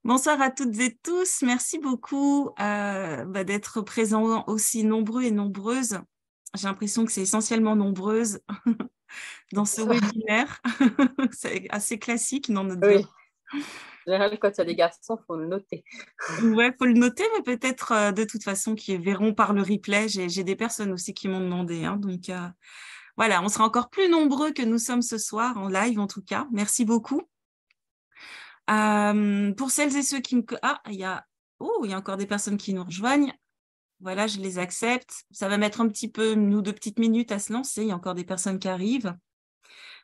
Bonsoir à toutes et tous. Merci beaucoup d'être présents aussi nombreux et nombreuses. J'ai l'impression que c'est essentiellement nombreuses dans ce webinaire. C'est assez classique dans notre Oui. En général, quand il y a des garçons, il faut le noter. Ouais, il faut le noter, mais peut-être de toute façon qui verront par le replay. J'ai des personnes aussi qui m'ont demandé. Donc voilà, on sera encore plus nombreux que nous sommes ce soir, en live en tout cas. Merci beaucoup. Pour celles et ceux qui me... Ah, il y a encore des personnes qui nous rejoignent. Voilà, je les accepte. Ça va mettre un petit peu, une ou deux petites minutes à se lancer. Il y a encore des personnes qui arrivent.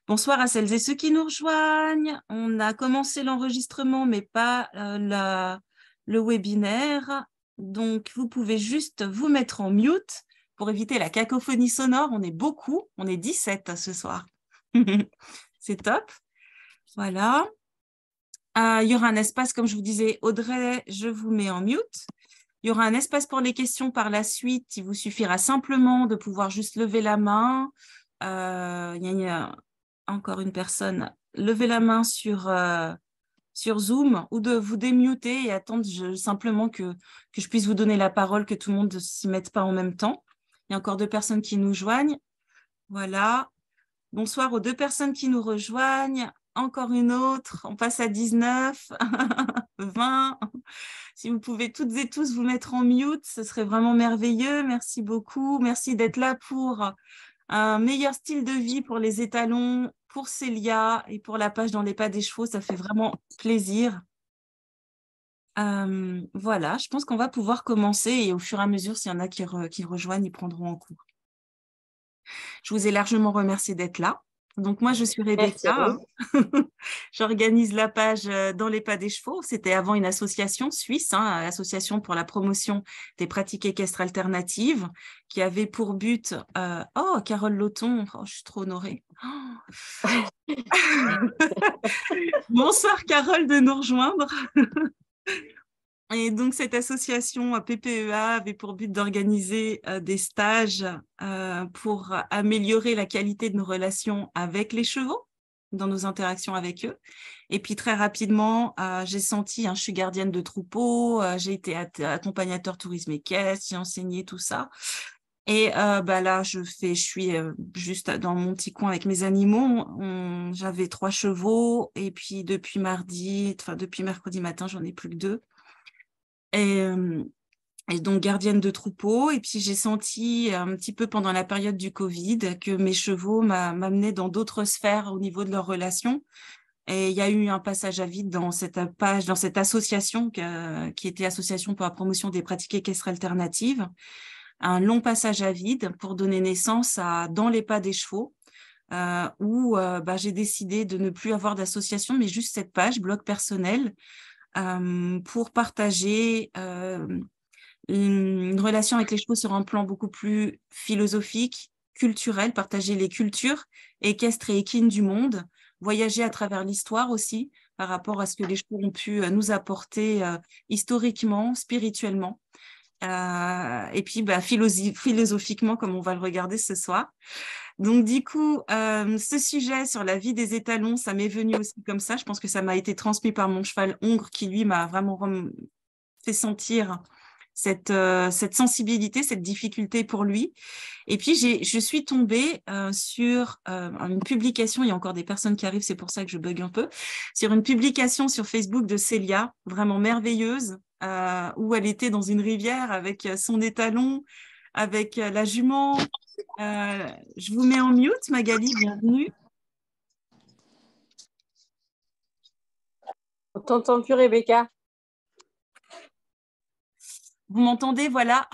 Bonsoir à celles et ceux qui nous rejoignent. On a commencé l'enregistrement, mais pas le webinaire. Donc, vous pouvez juste vous mettre en mute pour éviter la cacophonie sonore. On est beaucoup, on est 17 ce soir. C'est top. Voilà. Il y aura un espace, comme je vous disais, Audrey, je vous mets en mute. Il y aura un espace pour les questions par la suite. Il vous suffira simplement de pouvoir juste lever la main. Il y a encore une personne. Levez la main sur Zoom ou de vous démuter et attendre simplement que je puisse vous donner la parole, que tout le monde ne s'y mette pas en même temps. Il y a encore 2 personnes qui nous joignent. Voilà. Bonsoir aux 2 personnes qui nous rejoignent. Encore une autre. On passe à 19, 20. Si vous pouvez toutes et tous vous mettre en mute, ce serait vraiment merveilleux. Merci beaucoup. Merci d'être là pour un meilleur style de vie pour les étalons, pour Célia et pour la page dans les pas des chevaux. Ça fait vraiment plaisir. Voilà, je pense qu'on va pouvoir commencer et au fur et à mesure, s'il y en a qui rejoignent, ils prendront en cours. Je vous ai largement remercié d'être là. Donc, moi, je suis Rebecca. J'organise la page Dans les pas des chevaux. C'était avant une association suisse, l'association pour la promotion des pratiques équestres alternatives, qui avait pour but... Oh, Carole Loton, je suis trop honorée. Oh. Bonsoir, Carole, de nous rejoindre. Et donc, cette association PPEA avait pour but d'organiser des stages pour améliorer la qualité de nos relations avec les chevaux, dans nos interactions avec eux. Et puis, très rapidement, j'ai senti, je suis gardienne de troupeau, j'ai été accompagnateur tourisme équestre, j'ai enseigné tout ça. Et là, je suis juste dans mon petit coin avec mes animaux. J'avais 3 chevaux et puis depuis mercredi matin, j'en ai plus que 2. Et donc gardienne de troupeau. Et puis j'ai senti un petit peu pendant la période du Covid que mes chevaux m'amenaient dans d'autres sphères au niveau de leurs relations. Et il y a eu un passage à vide dans cette page, dans cette association qui était Association pour la promotion des pratiques équestres alternatives. Un long passage à vide pour donner naissance à Dans les pas des chevaux, où j'ai décidé de ne plus avoir d'association, mais juste cette page, blog personnel, pour partager une relation avec les chevaux sur un plan beaucoup plus philosophique, culturel, partager les cultures équestres et équines du monde, voyager à travers l'histoire aussi par rapport à ce que les chevaux ont pu nous apporter historiquement, spirituellement. Et puis philosophiquement, comme on va le regarder ce soir. Donc, du coup, ce sujet sur la vie des étalons, ça m'est venu aussi comme ça. Je pense que ça m'a été transmis par mon cheval Hongre qui, lui, m'a vraiment fait sentir cette sensibilité, cette difficulté pour lui. Et puis, je suis tombée sur une publication, il y a encore des personnes qui arrivent, c'est pour ça que je bug un peu, sur une publication sur Facebook de Célia, vraiment merveilleuse, où elle était dans une rivière avec son étalon, avec la jument. Je vous mets en mute, Magali, bienvenue. On t'entend plus, Rebecca. Vous m'entendez, voilà.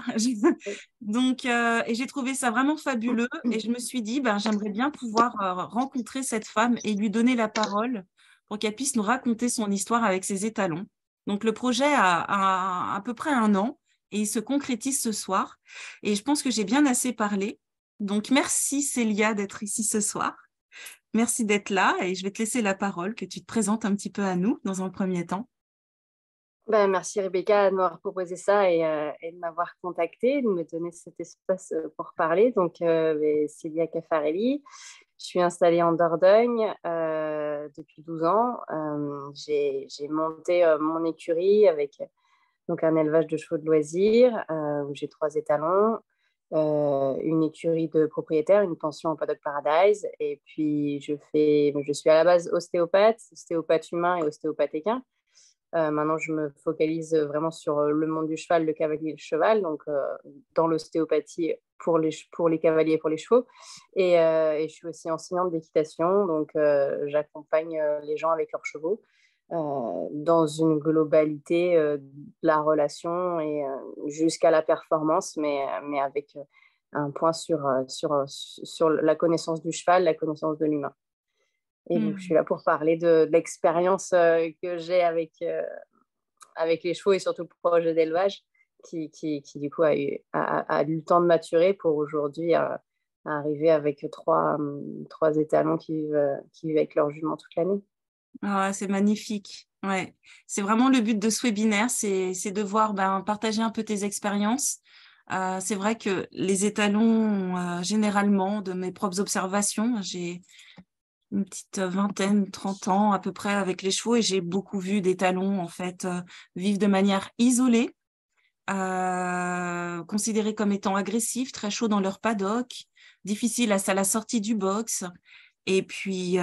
Donc, et j'ai trouvé ça vraiment fabuleux. Et je me suis dit, j'aimerais bien pouvoir rencontrer cette femme et lui donner la parole pour qu'elle puisse nous raconter son histoire avec ses étalons. Donc, le projet a à peu près 1 an et il se concrétise ce soir. Et je pense que j'ai bien assez parlé. Donc, merci Célia d'être ici ce soir. Merci d'être là et je vais te laisser la parole, que tu te présentes un petit peu à nous dans un premier temps. Merci Rebecca de m'avoir proposé ça et de m'avoir contactée, de me donner cet espace pour parler. Donc, Célia Caffarelli, je suis installée en Dordogne depuis 12 ans. J'ai monté mon écurie avec donc un élevage de chevaux de loisirs où j'ai 3 étalons, une écurie de propriétaires, une pension en Paddock Paradise. Et puis, je suis à la base ostéopathe humain et ostéopathe équin. Maintenant, je me focalise vraiment sur le monde du cheval, le cavalier et le cheval, donc dans l'ostéopathie pour les cavaliers et pour les chevaux. Et je suis aussi enseignante d'équitation, donc j'accompagne les gens avec leurs chevaux dans une globalité de la relation et jusqu'à la performance, mais avec un point sur la connaissance du cheval, la connaissance de l'humain. Et donc, je suis là pour parler de l'expérience que j'ai avec les chevaux et surtout le projet d'élevage qui du coup, a eu le temps de maturer pour aujourd'hui arriver avec trois étalons qui vivent avec leurs juments toute l'année. Ah, c'est magnifique. Ouais. C'est vraiment le but de ce webinaire, c'est de voir, partager un peu tes expériences. C'est vrai que les étalons, généralement, de mes propres observations, j'ai une petite vingtaine, 30 ans à peu près avec les chevaux et j'ai beaucoup vu d'étalons en fait vivre de manière isolée, considérés comme étant agressifs, très chauds dans leur paddock, difficiles à la sortie du box. Et puis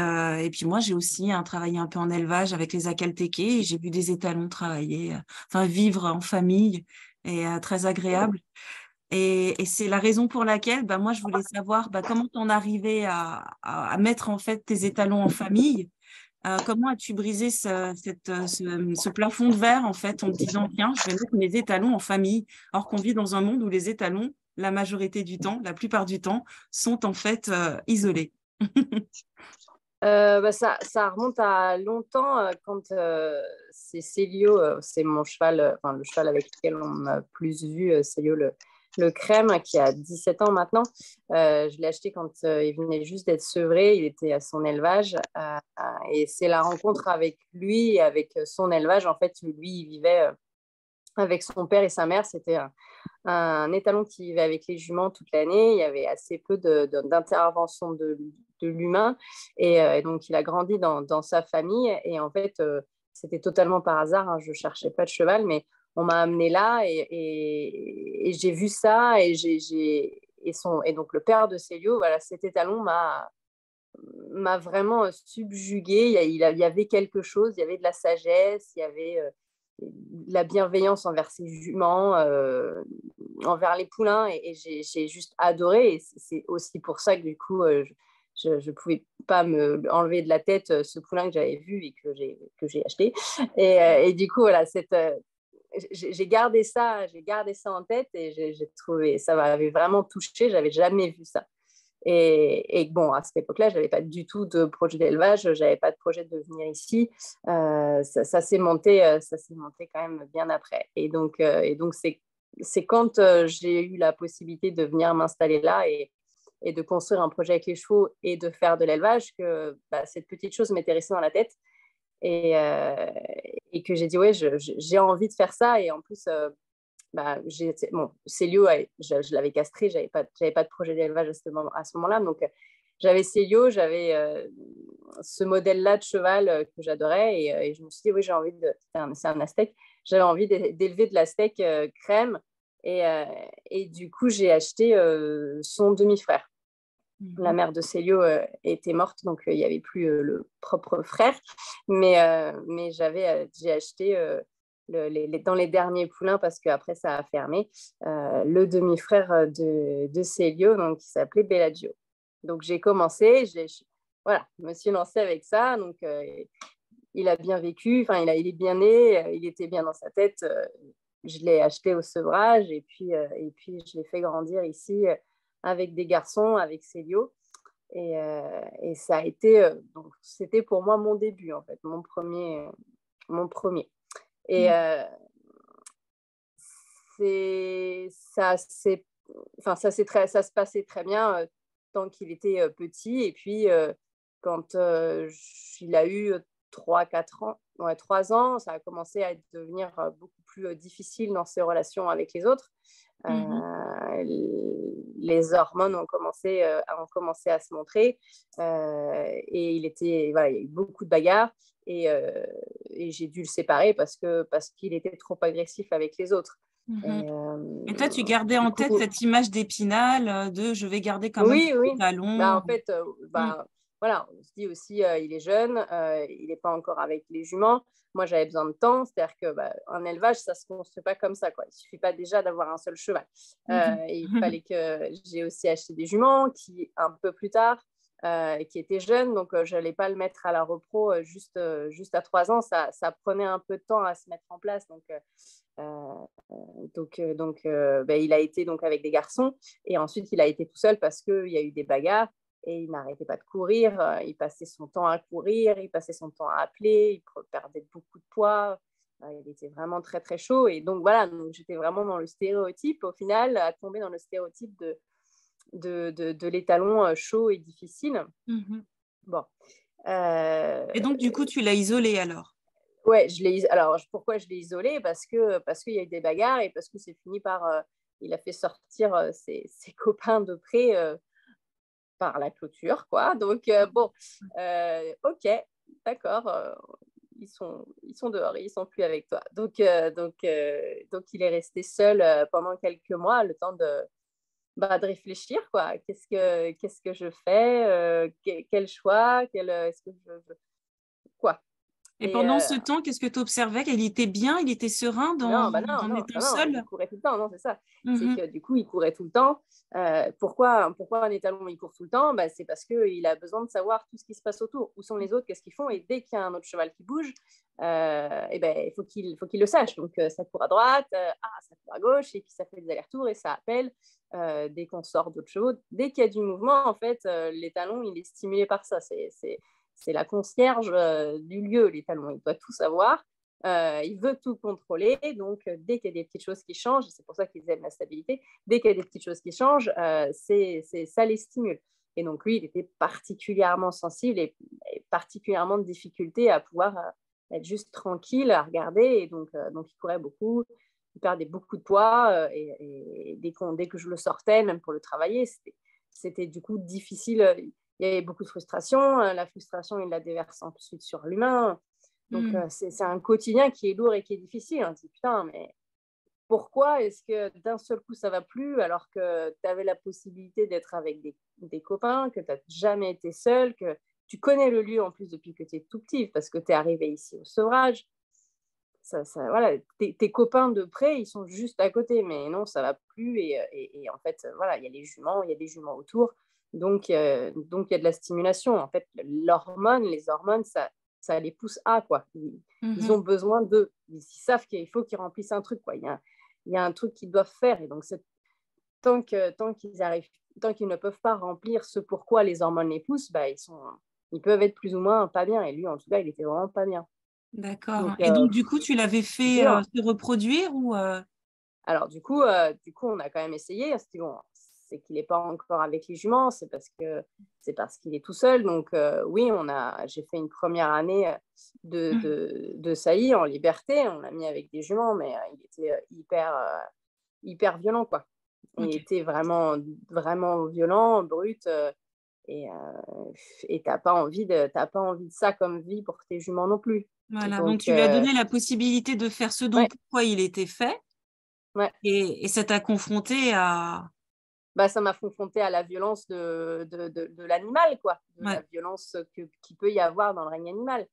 moi, j'ai aussi travaillé un peu en élevage avec les Akaltékés et j'ai vu des étalons travailler, vivre en famille et très agréable. Et c'est la raison pour laquelle moi, je voulais savoir comment tu en arrivais à mettre en fait tes étalons en famille. Comment as-tu brisé ce plafond de verre en fait en te disant tiens, je vais mettre mes étalons en famille, alors qu'on vit dans un monde où les étalons, la majorité du temps, la plupart du temps, sont en fait isolés. Ça remonte à longtemps quand c'est Célio, c'est mon cheval, le cheval avec lequel on m'a plus vu, Célio le crème, qui a 17 ans maintenant. Je l'ai acheté quand il venait juste d'être sevré, il était à son élevage. Et c'est la rencontre avec lui et avec son élevage. En fait, lui, il vivait avec son père et sa mère. C'était un étalon qui vivait avec les juments toute l'année. Il y avait assez peu d'intervention de l'humain. Et donc, il a grandi dans sa famille. Et en fait, c'était totalement par hasard. Hein. Je ne cherchais pas de cheval, mais on m'a amené là et j'ai vu ça. Et donc, le père de Célio, voilà, cet étalon m'a vraiment subjuguée. Il y avait quelque chose, il y avait de la sagesse, il y avait de la bienveillance envers ses juments, envers les poulains, et j'ai juste adoré. Et c'est aussi pour ça que du coup, je ne pouvais pas me enlever de la tête ce poulain que j'avais vu et que j'ai acheté. Et du coup, voilà, j'ai gardé ça en tête et j'ai trouvé ça m'avait vraiment touché. J'avais jamais vu ça. Et bon, à cette époque-là, je n'avais pas du tout de projet d'élevage, je n'avais pas de projet de venir ici. Ça s'est monté quand même bien après. Et donc c'est quand j'ai eu la possibilité de venir m'installer là et de construire un projet avec les chevaux et de faire de l'élevage que cette petite chose m'était restée dans la tête. Et que j'ai dit, ouais, j'ai envie de faire ça. Et en plus, Célio, je l'avais castré, j'avais pas de projet d'élevage à ce moment-là. Donc, j'avais Célio, j'avais ce modèle-là de cheval que j'adorais. Et je me suis dit, oui, j'ai envie c'est un aztèque. J'avais envie d'élever de l'aztèque crème. Et du coup, j'ai acheté son demi-frère. La mère de Célio était morte, donc il n'y avait plus le propre frère. Mais j'ai acheté dans les derniers poulains, parce qu'après ça a fermé, le demi-frère de Célio, donc, qui s'appelait Bellagio. Donc j'ai commencé, voilà, je me suis lancée avec ça. Donc il a bien vécu, il est bien né, il était bien dans sa tête. Je l'ai acheté au sevrage et puis je l'ai fait grandir ici avec des garçons, avec Célio. Et ça a été, donc c'était pour moi mon début, en fait, mon premier. Et ça se passait très bien tant qu'il était petit. Et puis, quand il a eu 3 ans, ça a commencé à devenir beaucoup plus difficile dans ses relations avec les autres. Mhm. Les hormones ont commencé à se montrer et voilà, il y a eu beaucoup de bagarres et j'ai dû le séparer parce qu'il était trop agressif avec les autres. Mhm. Et, Et toi, tu gardais du en coup, tête cette image d'Épinal de je vais garder quand même oui, ce oui. Bah, talon. en fait, Mm. voilà, on se dit aussi, il est jeune, il n'est pas encore avec les juments. Moi, j'avais besoin de temps, c'est-à-dire que un élevage, ça ne se construit pas comme ça, quoi. Il ne suffit pas déjà d'avoir un seul cheval. Mhm. Et il fallait que j'ai aussi acheté des juments qui, un peu plus tard, qui étaient jeunes, donc je n'allais pas le mettre à la repro juste à 3 ans. Ça prenait un peu de temps à se mettre en place, il a été donc avec des garçons et ensuite il a été tout seul parce qu'il y a eu des bagarres et il n'arrêtait pas de courir. Il passait son temps à courir, il passait son temps à appeler, il perdait beaucoup de poids. Il était vraiment très très chaud et donc voilà, donc j'étais vraiment dans le stéréotype au final, à tomber dans le stéréotype de l'étalon chaud et difficile. Mhm. Bon. Euh, Et donc, du coup, tu l'as isolé alors. Ouais, alors pourquoi je l'ai isolé? Parce qu'il y a eu des bagarres et parce que c'est fini par il a fait sortir ses copains de près par la clôture, quoi. Donc bon, ok, d'accord, ils sont dehors, ils sont plus avec toi. Donc il est resté seul pendant quelques mois, le temps de réfléchir, quoi. Qu'est-ce que je fais? Quel choix? Est-ce que quoi? Et Et pendant ce temps, qu'est-ce que tu observais? Il était bien, il était serein non, bah non, en non, étant non, non, il seul? courait tout le temps, non, c'est ça. C'est Mhm. que du coup, il courait tout le temps. Pourquoi un étalon, il court tout le temps? C'est parce qu'il a besoin de savoir tout ce qui se passe autour. Où sont les autres? Qu'est-ce qu'ils font? Et dès qu'il y a un autre cheval qui bouge, il faut qu'il le sache. Donc, ça court à droite, ça court à gauche, et puis ça fait des allers-retours et ça appelle. Dès qu'on sort d'autres chevaux, dès qu'il y a du mouvement, en fait, l'étalon, il est stimulé par ça. C'est la concierge du lieu, l'étalon. Il doit tout savoir. Il veut tout contrôler, donc dès qu'il y a des petites choses qui changent, c'est pour ça qu'ils aiment la stabilité, dès qu'il y a des petites choses qui changent, ça les stimule. Et donc lui, il était particulièrement sensible et particulièrement de difficulté à pouvoir être juste tranquille, à regarder, et donc il courait beaucoup, il perdait beaucoup de poids, et dès que je le sortais, même pour le travailler, c'était du coup difficile. Il y avait beaucoup de frustration, la frustration, il la déverse ensuite sur l'humain. Donc, Mhm. c'est un quotidien qui est lourd et qui est difficile. On se dit, putain, mais pourquoi est-ce que d'un seul coup, ça va plus alors que tu avais la possibilité d'être avec des copains, que tu n'as jamais été seul, que tu connais le lieu en plus depuis que tu es tout petit, parce que tu es arrivé ici au sevrage. Voilà, tes copains de près, ils sont juste à côté, mais non, ça va plus. Et en fait, voilà, il y a des juments autour. Donc, il y a de la stimulation. En fait, les hormones, ça les pousse à, quoi. Ils Mhm. ont besoin ils savent qu'il faut qu'ils remplissent un truc, quoi. Il y a un truc qu'ils doivent faire. Et donc, tant qu'ils ne peuvent pas remplir ce pourquoi les hormones les poussent, ils peuvent être plus ou moins pas bien. Et lui, en tout cas, il était vraiment pas bien. D'accord. Donc, Et donc, du coup, tu l'avais fait dur. se reproduire ou Alors, du coup, on a quand même essayé. On s'est dit, bon, c'est qu'il n'est pas encore avec les juments, c'est parce qu'il est tout seul. Donc, oui, j'ai fait une première année Mhm. de saillie en liberté. On l'a mis avec des juments, mais il était hyper violent, quoi. Il Ok. était vraiment, vraiment violent, brut. Et t'as pas envie de ça comme vie pour tes juments non plus. Voilà. Donc, Donc, tu lui as donné la possibilité de faire ce dont ouais, pourquoi il était fait ouais. et ça t'a confronté à. Ça m'a confronté à la violence de l'animal, quoi, de la Ouais. violence qu'il peut y avoir dans le règne animal.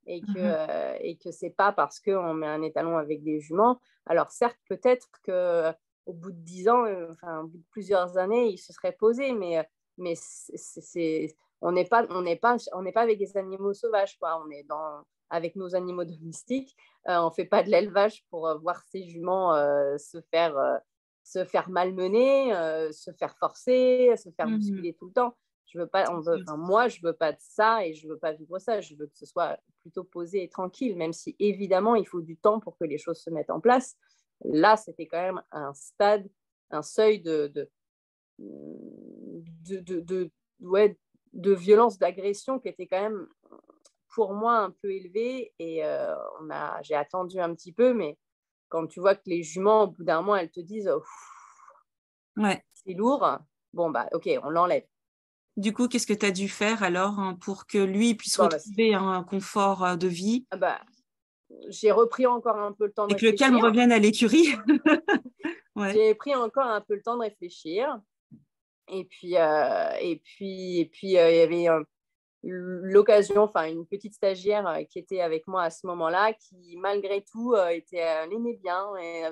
Mhm. Et que c'est pas parce qu'on met un étalon avec des juments. Alors, certes, peut-être qu'au bout de 10 ans, enfin, au bout de plusieurs années, il se serait posé, mais on n'est pas avec des animaux sauvages, quoi. Avec nos animaux domestiques. On fait pas de l'élevage pour voir ces juments se faire malmener, se faire forcer, se faire Mhm. bousculer tout le temps. C'est sûr. Moi, je veux pas de ça et je veux pas vivre ça. Je veux que ce soit plutôt posé et tranquille, même si évidemment, il faut du temps pour que les choses se mettent en place. Là, c'était quand même un seuil ouais, de violence, d'agression qui était quand même pour moi un peu élevé. Et j'ai attendu un petit peu, mais quand tu vois que les juments, au bout d'un moment, elles te disent Ouais. C'est lourd. Bon, bah, ok, on l'enlève. Du coup, qu'est-ce que tu as dû faire alors pour que lui puisse Bon, bah, retrouver un confort de vie bah, j'ai repris encore un peu le temps de et que le calme réfléchir. revienne à l'écurie? Ouais. J'ai pris encore un peu le temps de réfléchir. Et puis, il y avait l'occasion, enfin une petite stagiaire qui était avec moi à ce moment-là, qui malgré tout l'aimait bien et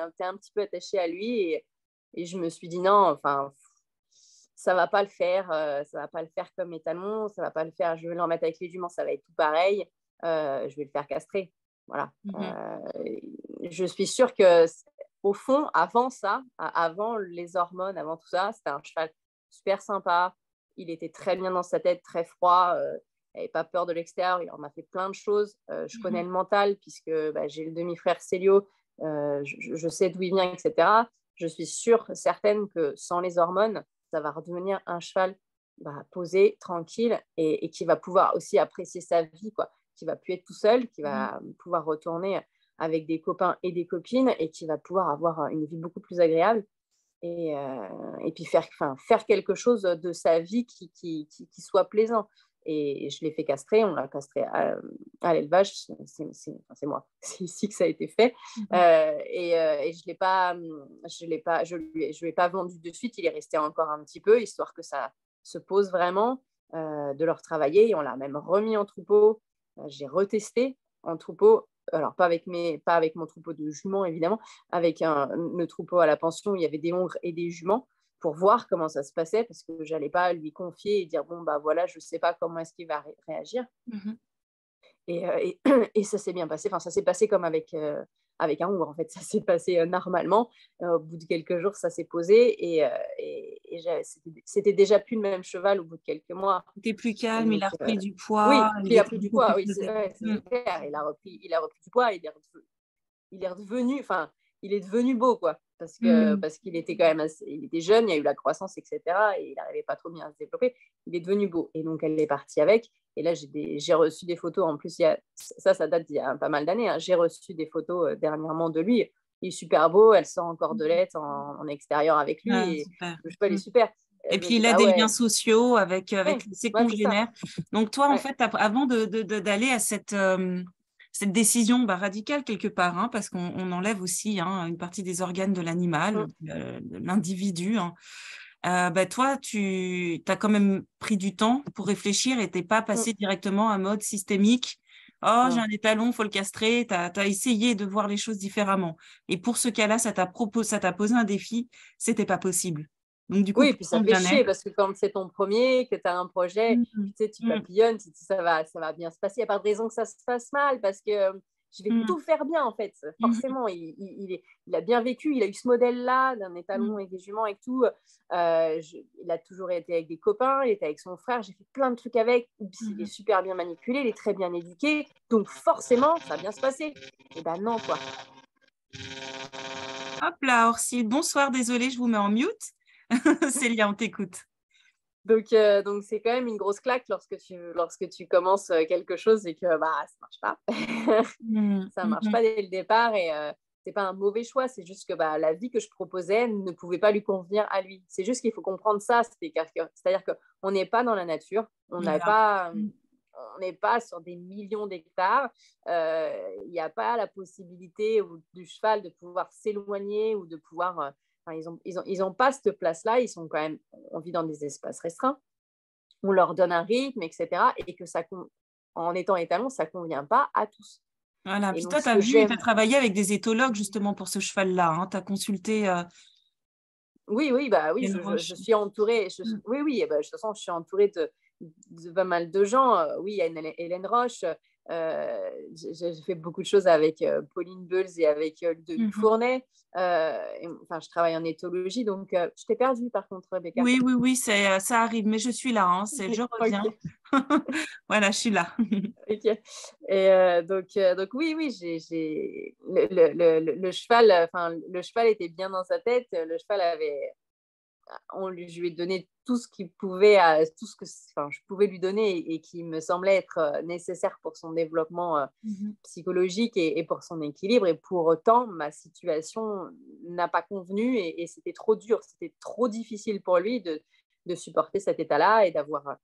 était un petit peu attachée à lui. Et je me suis dit non, enfin, ça va pas le faire, ça va pas le faire comme étalon, ça va pas le faire. Je vais le remettre avec les juments, ça va être tout pareil. Je vais le faire castrer. Voilà. Je suis sûre que au fond, avant ça, avant les hormones, avant tout ça, c'était un cheval super sympa. Il était très bien dans sa tête, très froid. Il n'avait pas peur de l'extérieur. Il en a fait plein de choses. Je connais le mental puisque j'ai le demi-frère Célio. Je sais d'où il vient, etc. Je suis sûre, certaine que sans les hormones, ça va redevenir un cheval posé, tranquille et qui va pouvoir aussi apprécier sa vie, quoi. Qui va plus être tout seul, qui va pouvoir retourner avec des copains et des copines et qui va pouvoir avoir une vie beaucoup plus agréable et puis faire quelque chose de sa vie qui soit plaisant. Et je l'ai fait castrer, on l'a castré à l'élevage, c'est moi, c'est ici que ça a été fait. Et je ne l'ai pas vendu de suite, il est resté encore un petit peu, histoire que ça se pose vraiment, de le retravailler. Et on l'a même remis en troupeau. J'ai retesté en troupeau, alors pas avec mon troupeau de juments évidemment, avec le troupeau à la pension où il y avait des hongres et des juments, pour voir comment ça se passait, parce que je n'allais pas lui confier et dire bon bah voilà, je ne sais pas comment est-ce qu'il va réagir. Et ça s'est bien passé. Enfin, ça s'est passé comme avec un hongre en fait. Ça s'est passé normalement. Au bout de quelques jours, ça s'est posé c'était déjà plus le même cheval au bout de quelques mois. T'es plus calme, Donc, il a repris du poids, oui, il il a était pris du beaucoup plus poids. Oui, posé. c'est clair. Il a repris du poids. Il est redevenu. Enfin, il est devenu beau, quoi. Parce qu'il était quand même il était jeune, il y a eu la croissance, etc. Et il n'arrivait pas trop bien à se développer. Il est devenu beau. Et donc, elle est partie avec. Et là, j'ai reçu des photos. En plus, ça date d'il y a pas mal d'années. J'ai reçu des photos dernièrement de lui. Il est super beau. Elle sort en cordelette en extérieur avec lui. Ah, et super. le cheval est super. Et Je me puis, dis, il a bah des ouais. liens sociaux avec Ouais, ses ouais, c'est ça. congénères. Donc, toi, en Ouais. fait, avant d'aller à cette décision radicale quelque part, hein, parce qu'on enlève aussi une partie des organes de l'animal, de l'individu, toi, tu as quand même pris du temps pour réfléchir et tu n'es pas passé directement à mode systémique. Oh, j'ai un étalon, il faut le castrer. Tu as essayé de voir les choses différemment. Et pour ce cas-là, ça t'a posé un défi. C'était pas possible. Donc, du coup, Oui, pour puis ça ton fait chier bien-être. parce que quand c'est ton premier, que tu as un projet, tu sais, tu papillonnes, tu te dis ça va bien se passer. Il n'y a pas de raison que ça se passe mal parce que je vais tout faire bien en fait. Forcément, il a bien vécu, il a eu ce modèle-là d'un étalon avec des juments et tout. Il a toujours été avec des copains, il était avec son frère, j'ai fait plein de trucs avec. Il est super bien manipulé, il est très bien éduqué. Donc forcément, ça va bien se passer. Et ben non, quoi. Hop là, Orsi. Bonsoir, désolée, je vous mets en mute. Célia, on t'écoute. Donc c'est quand même une grosse claque lorsque tu commences quelque chose et que ça marche pas. Ça marche pas dès le départ et c'est pas un mauvais choix. C'est juste que la vie que je proposais ne pouvait pas lui convenir à lui. C'est juste qu'il faut comprendre ça. C'est-à-dire qu'on n'est pas dans la nature, on n'est pas sur des millions d'hectares. Il n'y a pas la possibilité du cheval de pouvoir s'éloigner ou de pouvoir ils ont pas cette place-là. Ils sont quand même, on vit dans des espaces restreints. On leur donne un rythme, etc. Et que en étant étalon, ça convient pas à tous. Voilà. Et Puis donc, toi, tu as travaillé avec des éthologues justement pour ce cheval-là. Tu as consulté. Oui, je suis entourée. Oui, de toute façon, je suis entourée de pas mal de gens. Oui, il y a Hélène Roche. J'ai fait beaucoup de choses avec Pauline Beuls et avec Ludovic Fournet. Je travaille en éthologie, donc je t'ai perdue par contre, Rebecca. Oui, ça arrive, mais je suis là. Je reviens. Voilà, je suis là. Okay. Et donc oui, j'ai le cheval. Le cheval était bien dans sa tête. Le cheval je lui ai donné tout ce qu'il pouvait, tout ce que je pouvais lui donner et qui me semblait être nécessaire pour son développement psychologique et pour son équilibre. Et pour autant, ma situation n'a pas convenu et c'était trop dur, c'était trop difficile pour lui de supporter cet état-là et d'avoir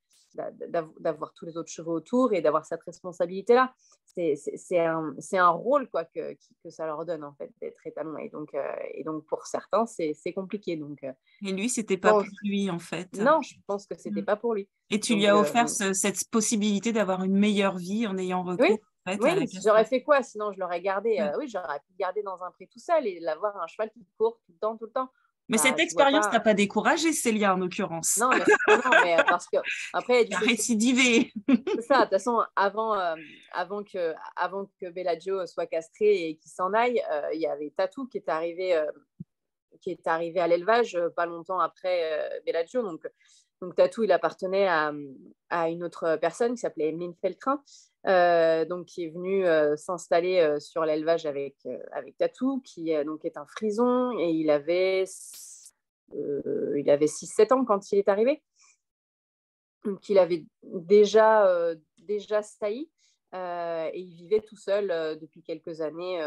tous les autres chevaux autour et d'avoir cette responsabilité-là. C'est un rôle quoi, que ça leur donne, en fait, d'être étalon. Et donc, pour certains, c'est compliqué. Donc, Et lui, c'était pas pour lui, en fait. non, je pense que c'était pas pour lui. Et tu lui as offert cette possibilité d'avoir une meilleure vie en ayant recours en fait, à la castration. J'aurais fait quoi? Sinon, je l'aurais gardé. Oui, j'aurais pu le garder dans un pré tout seul et l'avoir un cheval qui court tout le temps, tout le temps. Mais cette expérience t'a pas découragé, Célia, en l'occurrence. Non, mais parce que après, tu as récidivé. C'est ça. De toute façon, avant que Bellagio soit castré et qu'il s'en aille, il y avait Tatou qui est arrivé à l'élevage pas longtemps après Bellagio. Donc Tatou, il appartenait à une autre personne qui s'appelait Emeline Feltrin, donc qui est venue s'installer sur l'élevage avec Tatou, qui donc est un frison, et il avait 6-7 ans quand il est arrivé. Donc il avait déjà sailli et il vivait tout seul depuis quelques années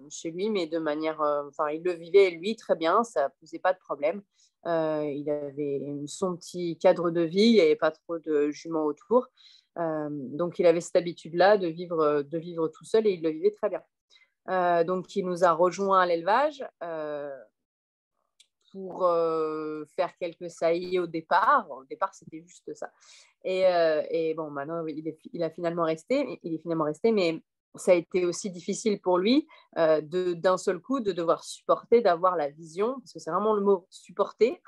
chez lui, mais de manière, il le vivait lui très bien, ça ne posait pas de problème. Il avait son petit cadre de vie, il n'y avait pas trop de juments autour. Donc, il avait cette habitude-là de vivre tout seul et il le vivait très bien. Donc, il nous a rejoints à l'élevage pour faire quelques saillies au départ. Au départ, c'était juste ça. Et bon, maintenant, il est finalement resté, mais ça a été aussi difficile pour lui d'un seul coup de devoir supporter, d'avoir la vision, parce que c'est vraiment le mot supporter,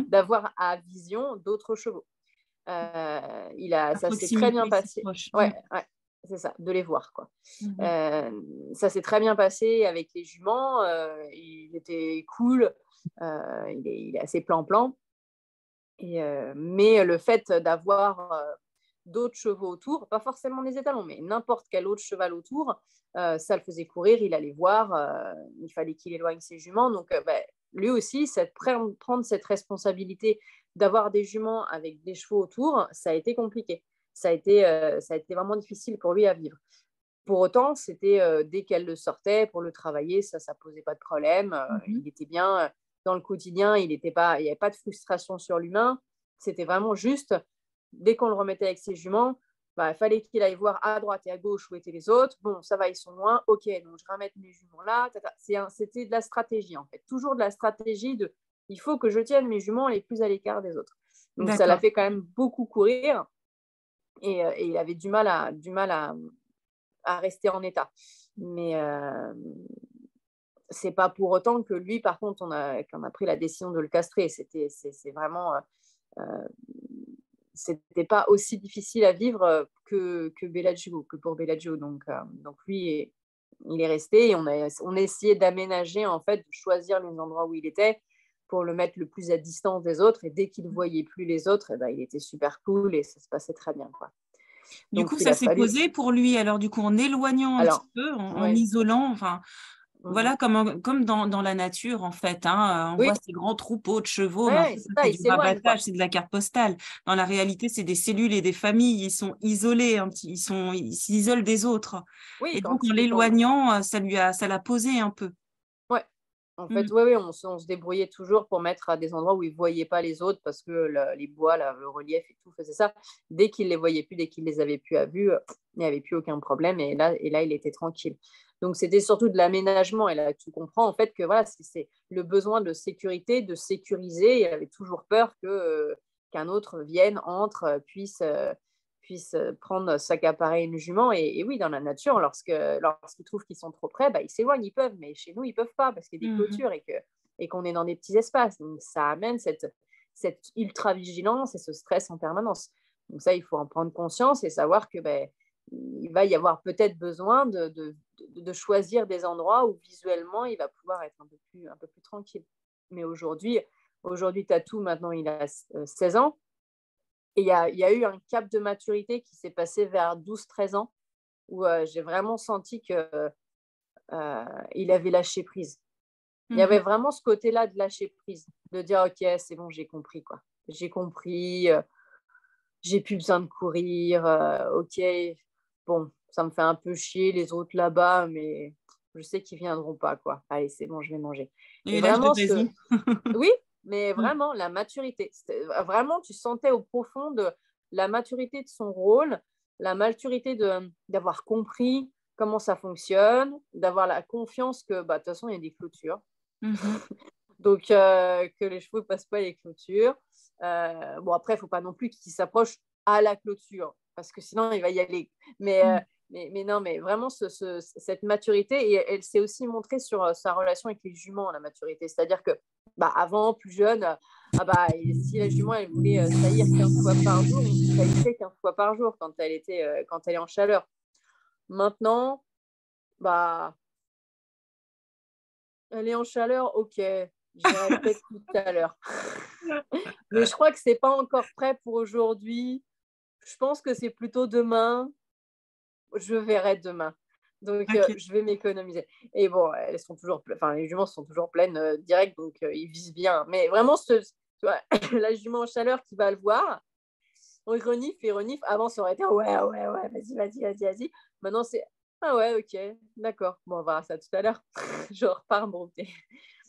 d'avoir à vision d'autres chevaux. Ça s'est très bien passé. Ouais, c'est ça, de les voir, quoi. Ça s'est très bien passé avec les juments. Il était cool. Il est assez plan-plan. Mais le fait d'avoir d'autres chevaux autour, pas forcément des étalons, mais n'importe quel autre cheval autour, ça le faisait courir, il allait voir, il fallait qu'il éloigne ses juments. Donc, lui aussi, prendre cette responsabilité d'avoir des juments avec des chevaux autour, ça a été compliqué. Ça a été vraiment difficile pour lui à vivre. Pour autant, c'était dès qu'elle le sortait pour le travailler, ça ne posait pas de problème. Il était bien dans le quotidien, il n'y avait pas de frustration sur l'humain. C'était vraiment juste, dès qu'on le remettait avec ses juments, il fallait qu'il aille voir à droite et à gauche où étaient les autres. Bon, ça va, ils sont loin. OK, donc je ramène mes juments là. C'était de la stratégie, en fait. Toujours de la stratégie il faut que je tienne mes juments les plus à l'écart des autres. Donc, ça l'a fait quand même beaucoup courir. Et il avait du mal à rester en état. Mais c'est pas pour autant que lui, par contre, on a pris la décision de le castrer. C'est vraiment... c'était pas aussi difficile à vivre que pour Bellagio. Donc lui, il est resté et on a essayé d'aménager, en fait, de choisir les endroits où il était pour le mettre le plus à distance des autres. Et dès qu'il ne voyait plus les autres, il était super cool et ça se passait très bien, quoi. Du coup, ça s'est posé pour lui, alors du coup, en éloignant un petit peu, en isolant, voilà, comme dans la nature, en fait. On voit ces grands troupeaux de chevaux, mais c'est du rabattage, c'est de la carte postale. Dans la réalité, c'est des cellules et des familles, ils sont isolés, ils s'isolent des autres. Et donc, en l'éloignant, ça l'a posé un peu. Ouais. En fait, on se débrouillait toujours pour mettre à des endroits où ils ne voyaient pas les autres parce que les bois, le relief et tout faisait ça. Dès qu'ils ne les voyaient plus, dès qu'ils les avaient plus à vue, il n'y avait plus aucun problème. Et là, il était tranquille. Donc, c'était surtout de l'aménagement. Et là, tu comprends en fait que voilà, c'est le besoin de sécurité, de sécuriser. Il avait toujours peur qu'un autre vienne, entre, puisse prendre, s'accaparer une jument. Et oui, dans la nature, lorsqu'ils trouvent qu'ils sont trop près, ils s'éloignent, ils peuvent. Mais chez nous, ils ne peuvent pas parce qu'il y a des clôtures et qu'on est dans des petits espaces. Donc, ça amène cette ultra-vigilance et ce stress en permanence. Donc ça, il faut en prendre conscience et savoir que il va y avoir peut-être besoin de choisir des endroits où visuellement, il va pouvoir être un peu plus tranquille. Mais aujourd'hui, Tatou, maintenant, il a 16 ans. Et il y a eu un cap de maturité qui s'est passé vers 12-13 ans où j'ai vraiment senti qu'il avait lâché prise. Il y avait vraiment ce côté-là de lâcher prise, de dire, OK, c'est bon, j'ai compris, quoi. J'ai compris, j'ai plus besoin de courir, OK, bon, ça me fait un peu chier les autres là-bas, mais je sais qu'ils viendront pas, quoi. Allez, c'est bon, je vais manger. Il y a Et eu l'âge de vraiment, raison. oui, mais vraiment, la maturité. Vraiment, tu sentais au profond de la maturité de son rôle, la maturité d'avoir compris comment ça fonctionne, d'avoir la confiance que, bah, de toute façon, il y a des clôtures. Donc, que les chevaux ne passent pas les clôtures. Bon, après, il ne faut pas non plus qu'il s'approche à la clôture, parce que sinon, il va y aller. Mais non, mais vraiment, cette maturité, et elle s'est aussi montrée sur sa relation avec les juments, la maturité. C'est-à-dire que, bah, avant, plus jeune, si la jument, elle voulait saillir 15 fois par jour, on saillissait 15 fois par jour quand elle est en chaleur. Maintenant, bah, elle est en chaleur, ok, j'irai peut-être tout à l'heure. Mais je crois que c'est pas encore prêt pour aujourd'hui. Je pense que c'est plutôt demain. Je verrai demain. Donc, Okay. je vais m'économiser. Et bon, les juments sont toujours pleines direct, donc ils visent bien. Mais vraiment, la jument en chaleur qui va le voir, on renifle. Avant, ça aurait été ouais, vas-y. Maintenant, c'est ah ouais, ok, d'accord. Bon, on verra ça tout à l'heure. Je repars brouter.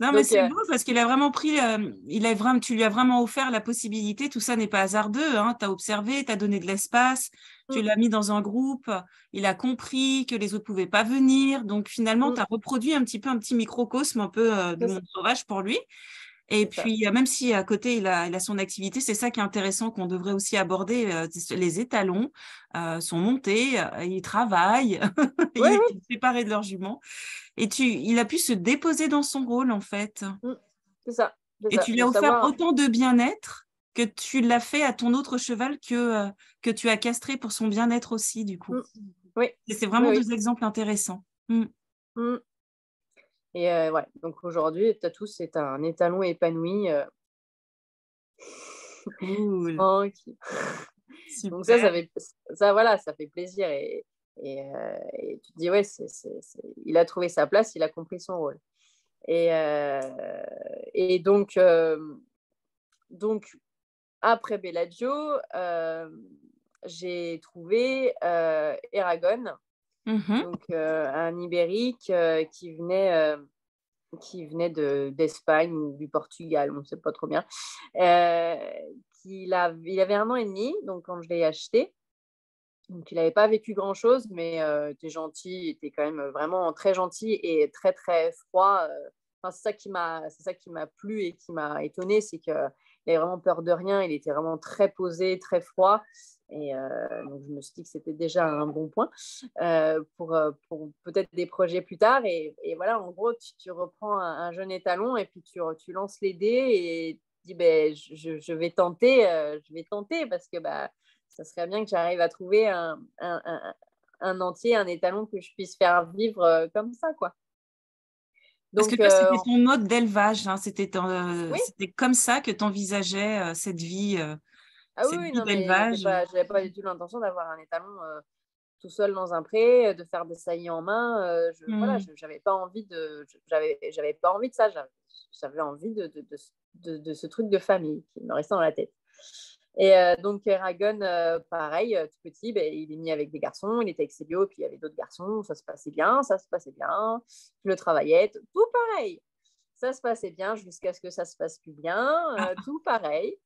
Non, mais c'est beau parce qu'il a vraiment pris, tu lui as vraiment offert la possibilité. Tout ça n'est pas hasardeux. Hein. Tu as observé, tu as donné de l'espace, tu l'as mis dans un groupe, il a compris que les autres ne pouvaient pas venir. Donc finalement, tu as reproduit un petit microcosme un peu du monde sauvage pour lui. Et puis, même si à côté, il a son activité, c'est ça qui est intéressant qu'on devrait aussi aborder. Les étalons sont montés, ils travaillent, il est séparé de leurs juments. Et il a pu se déposer dans son rôle, en fait. C'est ça. Et tu lui as offert autant de bien-être que tu l'as fait à ton autre cheval que tu as castré pour son bien-être aussi, du coup. Oui. Et c'est vraiment deux exemples intéressants. Et ouais, donc aujourd'hui, Tatou, c'est un étalon épanoui. Cool. Donc ça fait plaisir. Et tu te dis, ouais, il a trouvé sa place, il a compris son rôle. Et donc après Bellagio, j'ai trouvé Eragon, donc un ibérique qui venait d'Espagne ou du Portugal, on ne sait pas trop bien. Il avait 1 an et demi, donc quand je l'ai acheté. Donc, il n'avait pas vécu grand-chose, mais était gentil, était quand même vraiment très gentil et très, très froid. Enfin, c'est ça qui m'a plu et qui m'a étonnée, c'est qu'il avait vraiment peur de rien, il était vraiment très posé, très froid. Et donc, je me suis dit que c'était déjà un bon point pour peut-être des projets plus tard. Et voilà, en gros, tu reprends un jeune étalon et puis tu lances les dés et tu dis, ben, je vais tenter parce que ça serait bien que j'arrive à trouver un entier, un étalon que je puisse faire vivre comme ça, quoi. Parce que toi, c'était ton mode d'élevage, hein. C'était comme ça que tu envisageais cette vie, non, mais d'élevage. je n'avais pas du tout l'intention d'avoir un étalon tout seul dans un pré, de faire des saillies en main. Voilà, j'avais pas envie de ça. J'avais envie de ce truc de famille qui me restait dans la tête. Et donc, Eragon, pareil, tout petit, il est mis avec des garçons, il était avec Célio, puis il y avait d'autres garçons, ça se passait bien, je le travaillais, tout pareil. Ça se passait bien jusqu'à ce que ça se passe plus bien, tout pareil.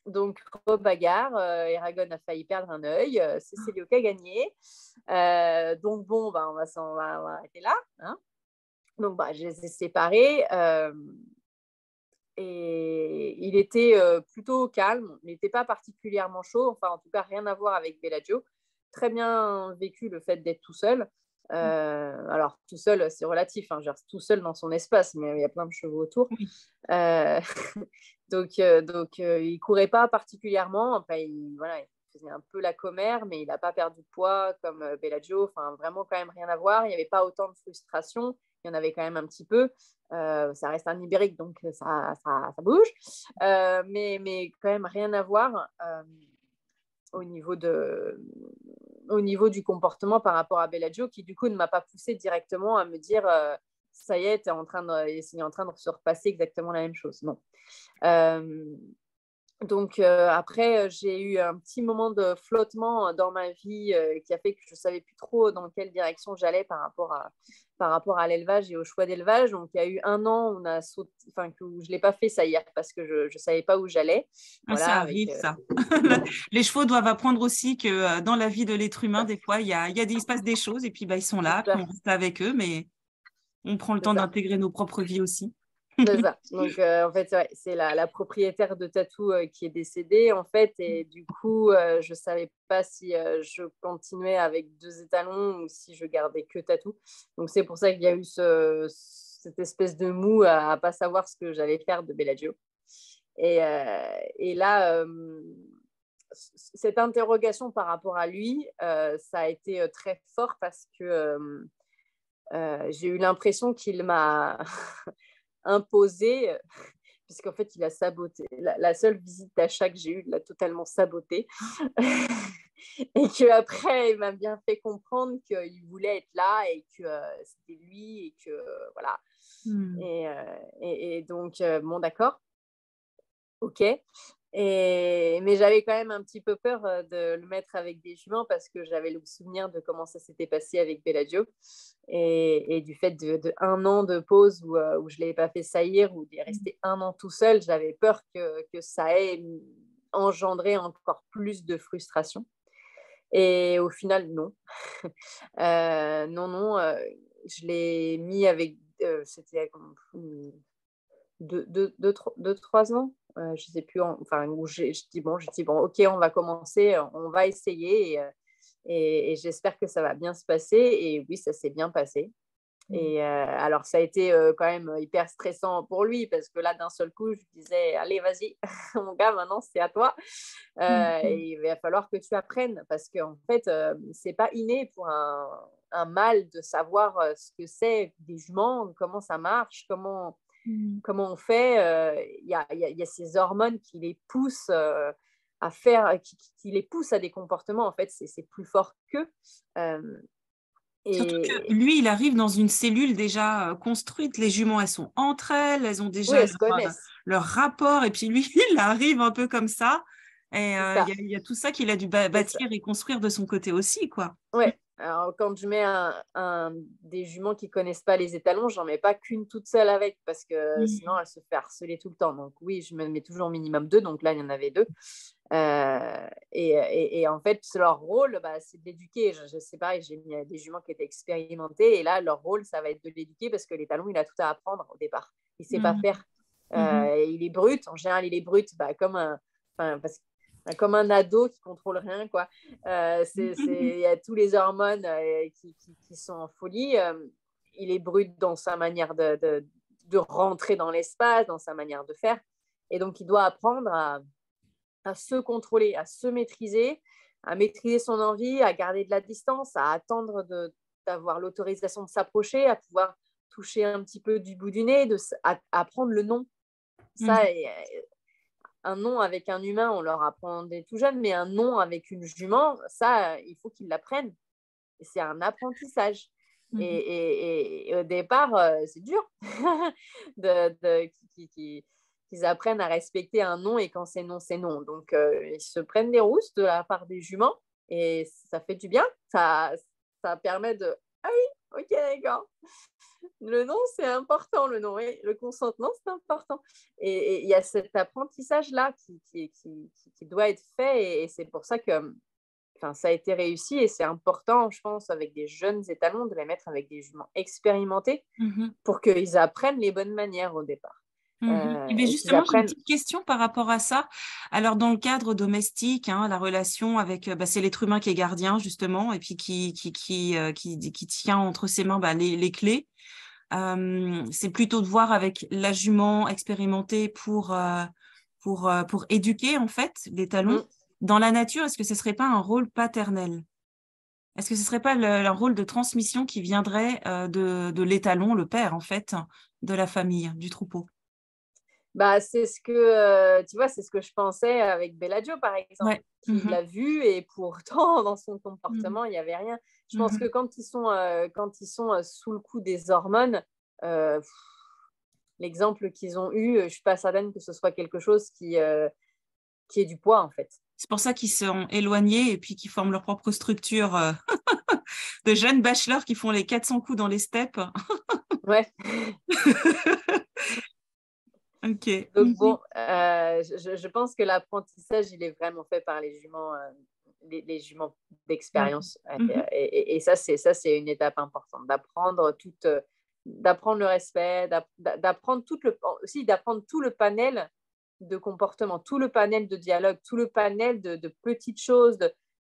Donc, bagarre, Eragon a failli perdre un œil, c'est Célio qui a gagné. Donc, bon, on va arrêter là. Hein. Donc, je les ai séparés. Et il était plutôt calme, il n'était pas particulièrement chaud, enfin en tout cas rien à voir avec Bellagio. Très bien vécu le fait d'être tout seul. Alors tout seul, c'est relatif, hein, genre, tout seul dans son espace, mais il y a plein de chevaux autour. Donc il courait pas particulièrement. Enfin, il faisait un peu la commère, mais il n'a pas perdu de poids comme Bellagio. Enfin, vraiment quand même rien à voir. Il n'y avait pas autant de frustration. Il y en avait quand même un petit peu. Ça reste un ibérique, donc ça bouge. Mais quand même rien à voir au niveau du comportement par rapport à Bellagio, qui du coup ne m'a pas poussé directement à me dire ça y est, il est en train de se repasser exactement la même chose. Non. Donc, après, j'ai eu un petit moment de flottement dans ma vie qui a fait que je ne savais plus trop dans quelle direction j'allais par rapport à l'élevage et au choix d'élevage. Donc, il y a eu un an où je ne l'ai pas fait ça hier parce que je ne savais pas où j'allais. Ah, ça Voilà, arrive, ça. Les chevaux doivent apprendre aussi que dans la vie de l'être humain, des fois, il se passe des choses et puis bah, ils sont là, puis on reste avec eux, mais on prend le c'est temps ça. d'intégrer nos propres vies aussi. C'est ça. Donc, en fait, ouais, c'est la propriétaire de Tatou qui est décédée, en fait. Et du coup, je ne savais pas si je continuais avec 2 étalons ou si je gardais que Tatou. Donc, c'est pour ça qu'il y a eu cette espèce de mou à ne pas savoir ce que j'allais faire de Bellagio. Et là, cette interrogation par rapport à lui, ça a été très fort parce que j'ai eu l'impression qu'il m'a imposé, puisqu'en fait, il a saboté. La seule visite d'achat que j'ai eue, il l'a totalement saboté. Et qu'après, il m'a bien fait comprendre qu'il voulait être là et que c'était lui et que voilà. Et donc, bon, d'accord, ok. Mais j'avais quand même un petit peu peur de le mettre avec des juments parce que j'avais le souvenir de comment ça s'était passé avec Bellagio et du fait de 1 an de pause où je ne l'avais pas fait saillir, où il est resté 1 an tout seul. J'avais peur que ça ait engendré encore plus de frustration. Et au final, non. Non, je l'ai mis avec... c'était 2-3 ans, je ne sais plus, où je dis bon, ok, on va commencer, on va essayer et j'espère que ça va bien se passer. Et oui, ça s'est bien passé. Et alors, ça a été quand même hyper stressant pour lui parce que là, d'un seul coup, je disais, allez, vas-y, mon gars, maintenant, c'est à toi. Et il va falloir que tu apprennes parce qu'en fait, c'est pas inné pour un mâle de savoir ce que c'est des juments, comment ça marche, comment on fait. Il y a ces hormones qui les poussent à faire, qui les poussent à des comportements. En fait, c'est plus fort qu'eux. Surtout que Et lui, il arrive dans une cellule déjà construite. Les juments, elles sont entre elles, elles ont oui, déjà elles se connaissent. leur rapport. Et puis lui, il arrive un peu comme ça. Et C'est il ça. y a tout ça qu'il a dû C'est ça. bâtir et construire de son côté aussi, quoi. Ouais. Alors, quand je mets des juments qui ne connaissent pas les étalons, j'en mets pas qu'une toute seule avec parce que sinon elle se fait harceler tout le temps. Donc oui, je me mets toujours au minimum 2. Donc là, il y en avait 2. Et en fait, leur rôle, c'est de l'éduquer. Je sais pas, j'ai mis des juments qui étaient expérimentés et là, leur rôle, ça va être de l'éduquer parce que l'étalon, il a tout à apprendre au départ. Il ne sait pas faire. Il est brut. En général, il est brut comme un ado qui contrôle rien, quoi. Il y a tous les hormones qui sont en folie. Il est brut dans sa manière de rentrer dans l'espace, dans sa manière de faire. Et donc, il doit apprendre à se contrôler, à se maîtriser, à maîtriser son envie, à garder de la distance, à attendre d'avoir l'autorisation de s'approcher, à pouvoir toucher un petit peu du bout du nez, à apprendre le nom. Ça, un nom avec un humain, on leur apprend dès tout jeune, mais un nom avec une jument, ça, il faut qu'ils l'apprennent. C'est un apprentissage. Et au départ, c'est dur qu'ils apprennent à respecter un nom et quand c'est non, c'est non. Donc, ils se prennent des rousses de la part des juments et ça fait du bien. Ça permet de... Ah oui, ok, d'accord. Le nom, c'est important, le nom. Et le consentement, c'est important. Et il y a cet apprentissage-là qui doit être fait et c'est pour ça que ça a été réussi et c'est important, je pense, avec des jeunes étalons, de les mettre avec des juments expérimentés pour qu'ils apprennent les bonnes manières au départ. Et bien Et qu'ils justement, j'ai une apprennent... petite question par rapport à ça. Alors, dans le cadre domestique, la relation avec, c'est l'être humain qui est gardien, justement, et puis qui tient entre ses mains les clés. C'est plutôt de voir avec la jument expérimentée pour éduquer, en fait, les talons. Dans la nature, est-ce que ce ne serait pas un rôle paternel? Est-ce que ce ne serait pas un rôle de transmission qui viendrait de l'étalon, le père, en fait, de la famille, du troupeau? c'est ce que tu vois, c'est ce que je pensais avec Bellagio, par exemple, Ouais. qui l'a vu et pourtant dans son comportement il n'y avait rien. Je pense que quand ils sont sous le coup des hormones, l'exemple qu'ils ont eu, je ne suis pas certaine que ce soit quelque chose qui ait du poids, en fait. C'est pour ça qu'ils sont éloignés et puis qu'ils forment leur propre structure de jeunes bachelors qui font les 400 coups dans les steppes. Ouais. Ok. Donc bon, je pense que l'apprentissage, il est vraiment fait par les juments, les juments d'expérience. Et ça, c'est une étape importante, d'apprendre le respect, d'apprendre aussi d'apprendre tout le panel de comportement, tout le panel de dialogue, tout le panel de petites choses.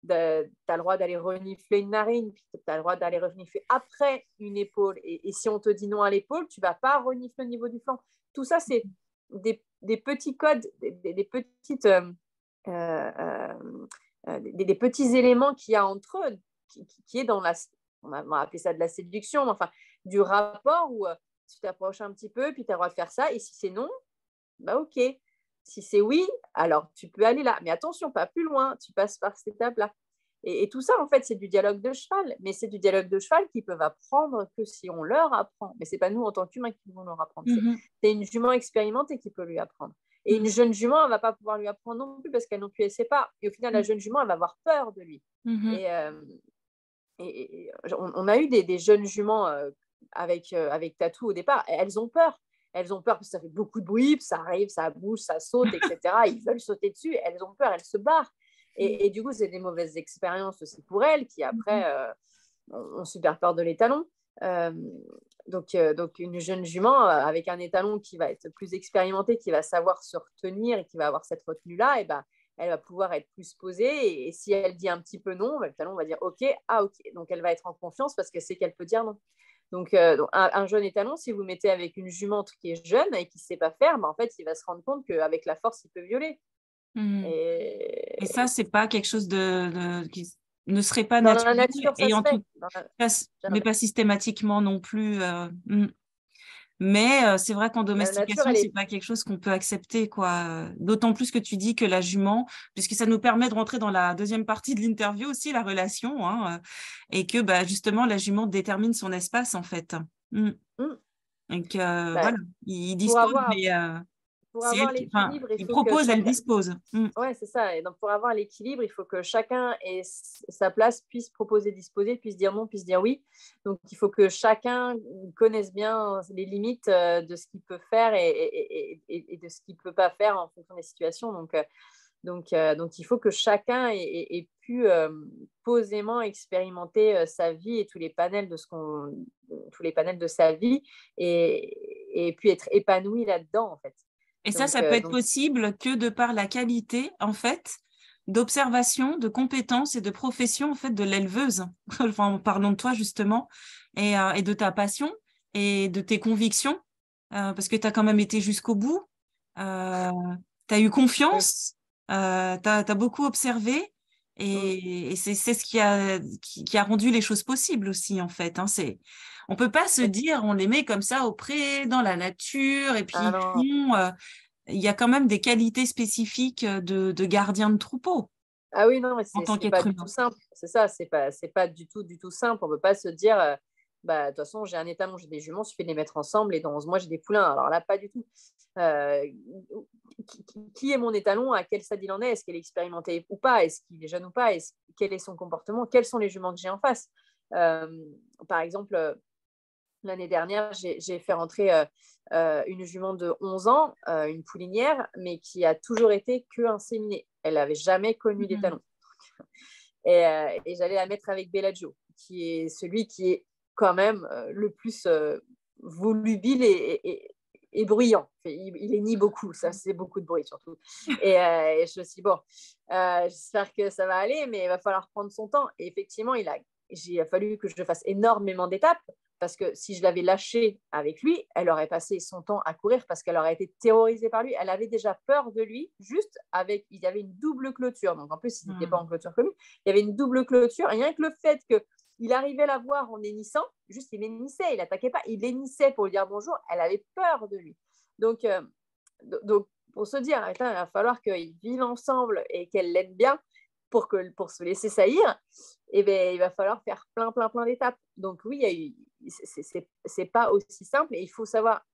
Tu as le droit d'aller renifler une narine, puis tu as le droit d'aller renifler après une épaule. Et si on te dit non à l'épaule, tu ne vas pas renifler au niveau du flanc. Tout ça, c'est des petits codes, des petites, des petits éléments qu'il y a entre eux, qui est dans on va appeler ça de la séduction, mais enfin, du rapport où tu t'approches un petit peu, puis tu as le droit de faire ça, et si c'est non, bah ok. Si c'est oui, alors tu peux aller là. Mais attention, pas plus loin, tu passes par cette étape-là. Et tout ça, en fait, c'est du dialogue de cheval. Mais c'est du dialogue de cheval qu'ils peuvent apprendre que si on leur apprend. Mais ce n'est pas nous, en tant qu'humains, qui vont leur apprendre. C'est une jument expérimentée qui peut lui apprendre. Et une jeune jument, elle ne va pas pouvoir lui apprendre non plus parce qu'elle non plus, elle ne sait pas. Et au final, la jeune jument, elle va avoir peur de lui. Et on a eu des jeunes juments avec Tatou au départ. Elles ont peur. Elles ont peur parce que ça fait beaucoup de bruit, ça arrive, ça bouge, ça saute, etc. Ils veulent sauter dessus, elles ont peur, elles se barrent. Et du coup, c'est des mauvaises expériences aussi pour elles qui, après, ont super peur de l'étalon. Donc, une jeune jument avec un étalon qui va être plus expérimenté, qui va savoir se retenir et qui va avoir cette retenue-là, et ben, elle va pouvoir être plus posée. Et si elle dit un petit peu non, ben, le talon va dire OK, ah OK. Donc, elle va être en confiance parce qu'elle sait qu'elle peut dire non. Donc un jeune étalon, si vous le mettez avec une jumente qui est jeune et qui ne sait pas faire, ben, en fait, il va se rendre compte qu'avec la force, il peut violer. Et ça, c'est pas quelque chose qui ne serait pas dans naturel, la nature, ça et se en fait. tout cas, mais pas systématiquement non plus. Mais c'est vrai qu'en La nature, domestication, elle c'est est... pas quelque chose qu'on peut accepter, quoi. D'autant plus que tu dis que la jument, puisque ça nous permet de rentrer dans la deuxième partie de l'interview aussi, la relation, hein, et que bah, justement, la jument détermine son espace, en fait. Donc, voilà, il dispose, mais pour c'est avoir elle qui, enfin, l'équilibre, il il faut que propose, elle chacun... dispose. Ouais, c'est ça. Et donc, pour avoir l'équilibre, il faut que chacun ait sa place, puisse proposer, disposer, puisse dire non, puisse dire oui. Donc, il faut que chacun connaisse bien les limites de ce qu'il peut faire et de ce qu'il ne peut pas faire en fonction des situations. Donc, il faut que chacun ait pu posément expérimenter sa vie et tous les panels de sa vie et puis être épanoui là-dedans, en fait. Et ça peut être possible que de par la qualité, en fait, d'observation, de compétences et de profession, en fait, de l'éleveuse. Enfin, parlons de toi, justement, et de ta passion et de tes convictions, parce que tu as quand même été jusqu'au bout. Tu as eu confiance, tu as beaucoup observé, et c'est ce qui a rendu les choses possibles aussi, en fait. Hein. On ne peut pas se dire, on les met comme ça auprès, dans la nature, et puis il y a quand même des qualités spécifiques de gardien de troupeau. Ah oui, non, mais En tant c'est pas qu'être du humain. tout simple. C'est ça, c'est pas du tout simple. On ne peut pas se dire, bah, de toute façon, j'ai un étalon, j'ai des juments, il suffit de les mettre ensemble et dans 11 mois, j'ai des poulains. Alors là, pas du tout. Qui est mon étalon? À quel stade il en est? Est-ce qu'il est expérimenté ou pas? Est-ce qu'il est jeune ou pas? Quel est son comportement? Quels sont les juments que j'ai en face? Par exemple, l'année dernière, j'ai fait rentrer une jument de 11 ans, une poulinière, mais qui a toujours été qu'inséminée. Elle n'avait jamais connu d'étalon. Et j'allais la mettre avec Bellagio, qui est celui qui est quand même le plus volubile et bruyant. Il hennit beaucoup, ça c'est beaucoup de bruit surtout. Et je me suis dit, bon, j'espère que ça va aller, mais il va falloir prendre son temps. Et effectivement, il a fallu que je fasse énormément d'étapes, parce que si je l'avais lâchée avec lui, elle aurait passé son temps à courir parce qu'elle aurait été terrorisée par lui. Elle avait déjà peur de lui, il y avait une double clôture. Donc en plus, il n'était pas en clôture commune. Il y avait une double clôture. Rien que le fait qu'il arrivait à la voir en hennissant, juste il hennissait, il n'attaquait pas, il hennissait pour lui dire bonjour, elle avait peur de lui. Donc pour se dire, attends, il va falloir qu'ils vivent ensemble et qu'elle l'aime bien pour se laisser saillir, et ben, il va falloir faire plein d'étapes. Donc oui, il c'est pas aussi simple et il faut savoir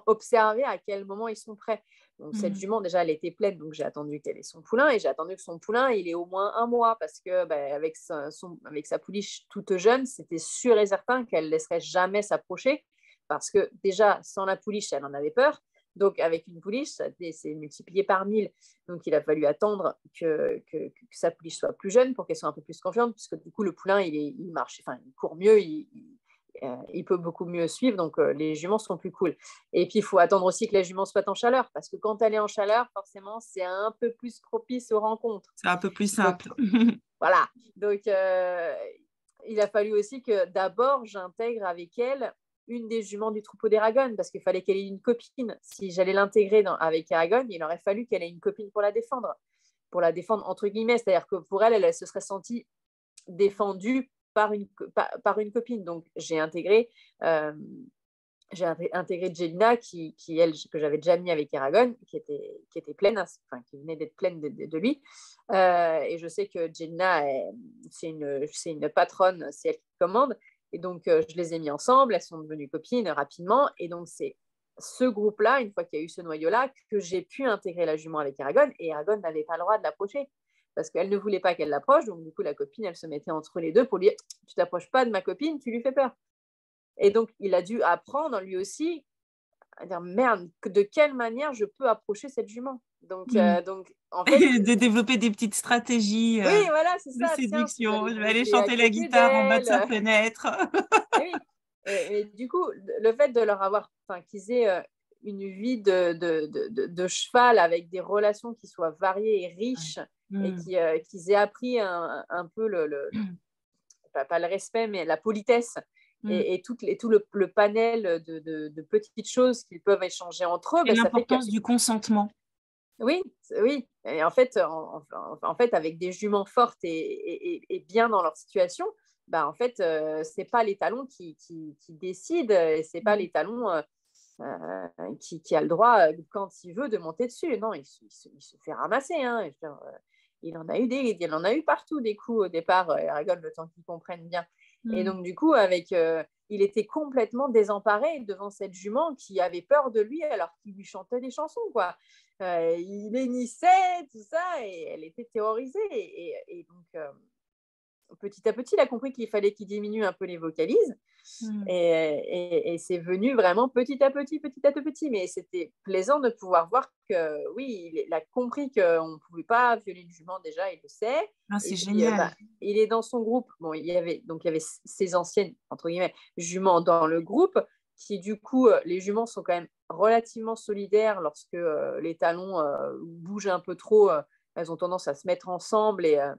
observer à quel moment ils sont prêts. Donc, cette jument, déjà, elle était pleine, donc j'ai attendu qu'elle ait son poulain et j'ai attendu que son poulain, il ait au moins 1 mois parce que avec sa pouliche toute jeune, c'était sûr et certain qu'elle ne laisserait jamais s'approcher parce que déjà, sans la pouliche, elle en avait peur. Donc, avec une pouliche, c'est multiplié par 1000. Donc, il a fallu attendre que sa pouliche soit plus jeune pour qu'elle soit un peu plus confiante, puisque du coup, le poulain, il marche, enfin, il court mieux, il peut beaucoup mieux suivre, donc les juments sont plus cool. Et puis, il faut attendre aussi que la jument soit en chaleur, parce que quand elle est en chaleur, forcément, c'est un peu plus propice aux rencontres. C'est un peu plus simple. Donc, voilà. Donc, il a fallu aussi que d'abord, j'intègre avec elle une des juments du troupeau d'Eragon, parce qu'il fallait qu'elle ait une copine. Si j'allais l'intégrer avec Eragon, il aurait fallu qu'elle ait une copine pour la défendre entre guillemets, c'est-à-dire que pour elle, elle se serait sentie défendue par une copine. Donc, j'ai intégré Jelina que j'avais déjà mis avec Eragon, qui était pleine, enfin, qui venait d'être pleine de lui. Et je sais que Jelina, c'est une patronne, c'est elle qui commande. Et donc, je les ai mis ensemble, elles sont devenues copines rapidement. Et donc, c'est ce groupe-là, une fois qu'il y a eu ce noyau-là, que j'ai pu intégrer la jument avec Eragon. Et Eragon n'avait pas le droit de l'approcher parce qu'elle ne voulait pas qu'elle l'approche. Donc, du coup, la copine, elle se mettait entre les deux pour lui dire « Tu t'approches pas de ma copine, tu lui fais peur ». Et donc, il a dû apprendre lui aussi à dire « Merde, de quelle manière je peux approcher cette jument ?» Donc, en fait… De développer des petites stratégies oui, voilà, c'est de ça. séduction. Tiens, Je vais aller chanter la guitare en bas de sa fenêtre. Oui. Et du coup, le fait de leur avoir… Enfin, qu'ils aient une vie de cheval avec des relations qui soient variées et riches et qu'ils aient appris un peu pas le respect, mais la politesse et tout le panel de petites choses qu'ils peuvent échanger entre eux. Et l'importance du consentement. Oui, oui. Et en fait, avec des juments fortes et bien dans leur situation, en fait, c'est pas les talons qui décident, et c'est pas les talons qui a le droit, quand il veut, de monter dessus. Non, il se fait ramasser. Hein. Il en a eu partout des coups au départ, Eragon, le temps qu'il comprenne bien. Et donc, du coup, il était complètement désemparé devant cette jument qui avait peur de lui alors qu'il lui chantait des chansons, quoi. Il hennissait, tout ça, et elle était terrorisée. Et donc, petit à petit, il a compris qu'il fallait qu'il diminue un peu les vocalises. Et c'est venu vraiment petit à petit. Mais c'était plaisant de pouvoir voir que, oui, il a compris qu'on ne pouvait pas violer une jument, déjà, il le sait. C'est génial. Il est dans son groupe. Bon, il y avait ses anciennes, entre guillemets, juments dans le groupe, qui, du coup, les juments sont quand même relativement solidaires lorsque les talons bougent un peu trop. Elles ont tendance à se mettre ensemble et à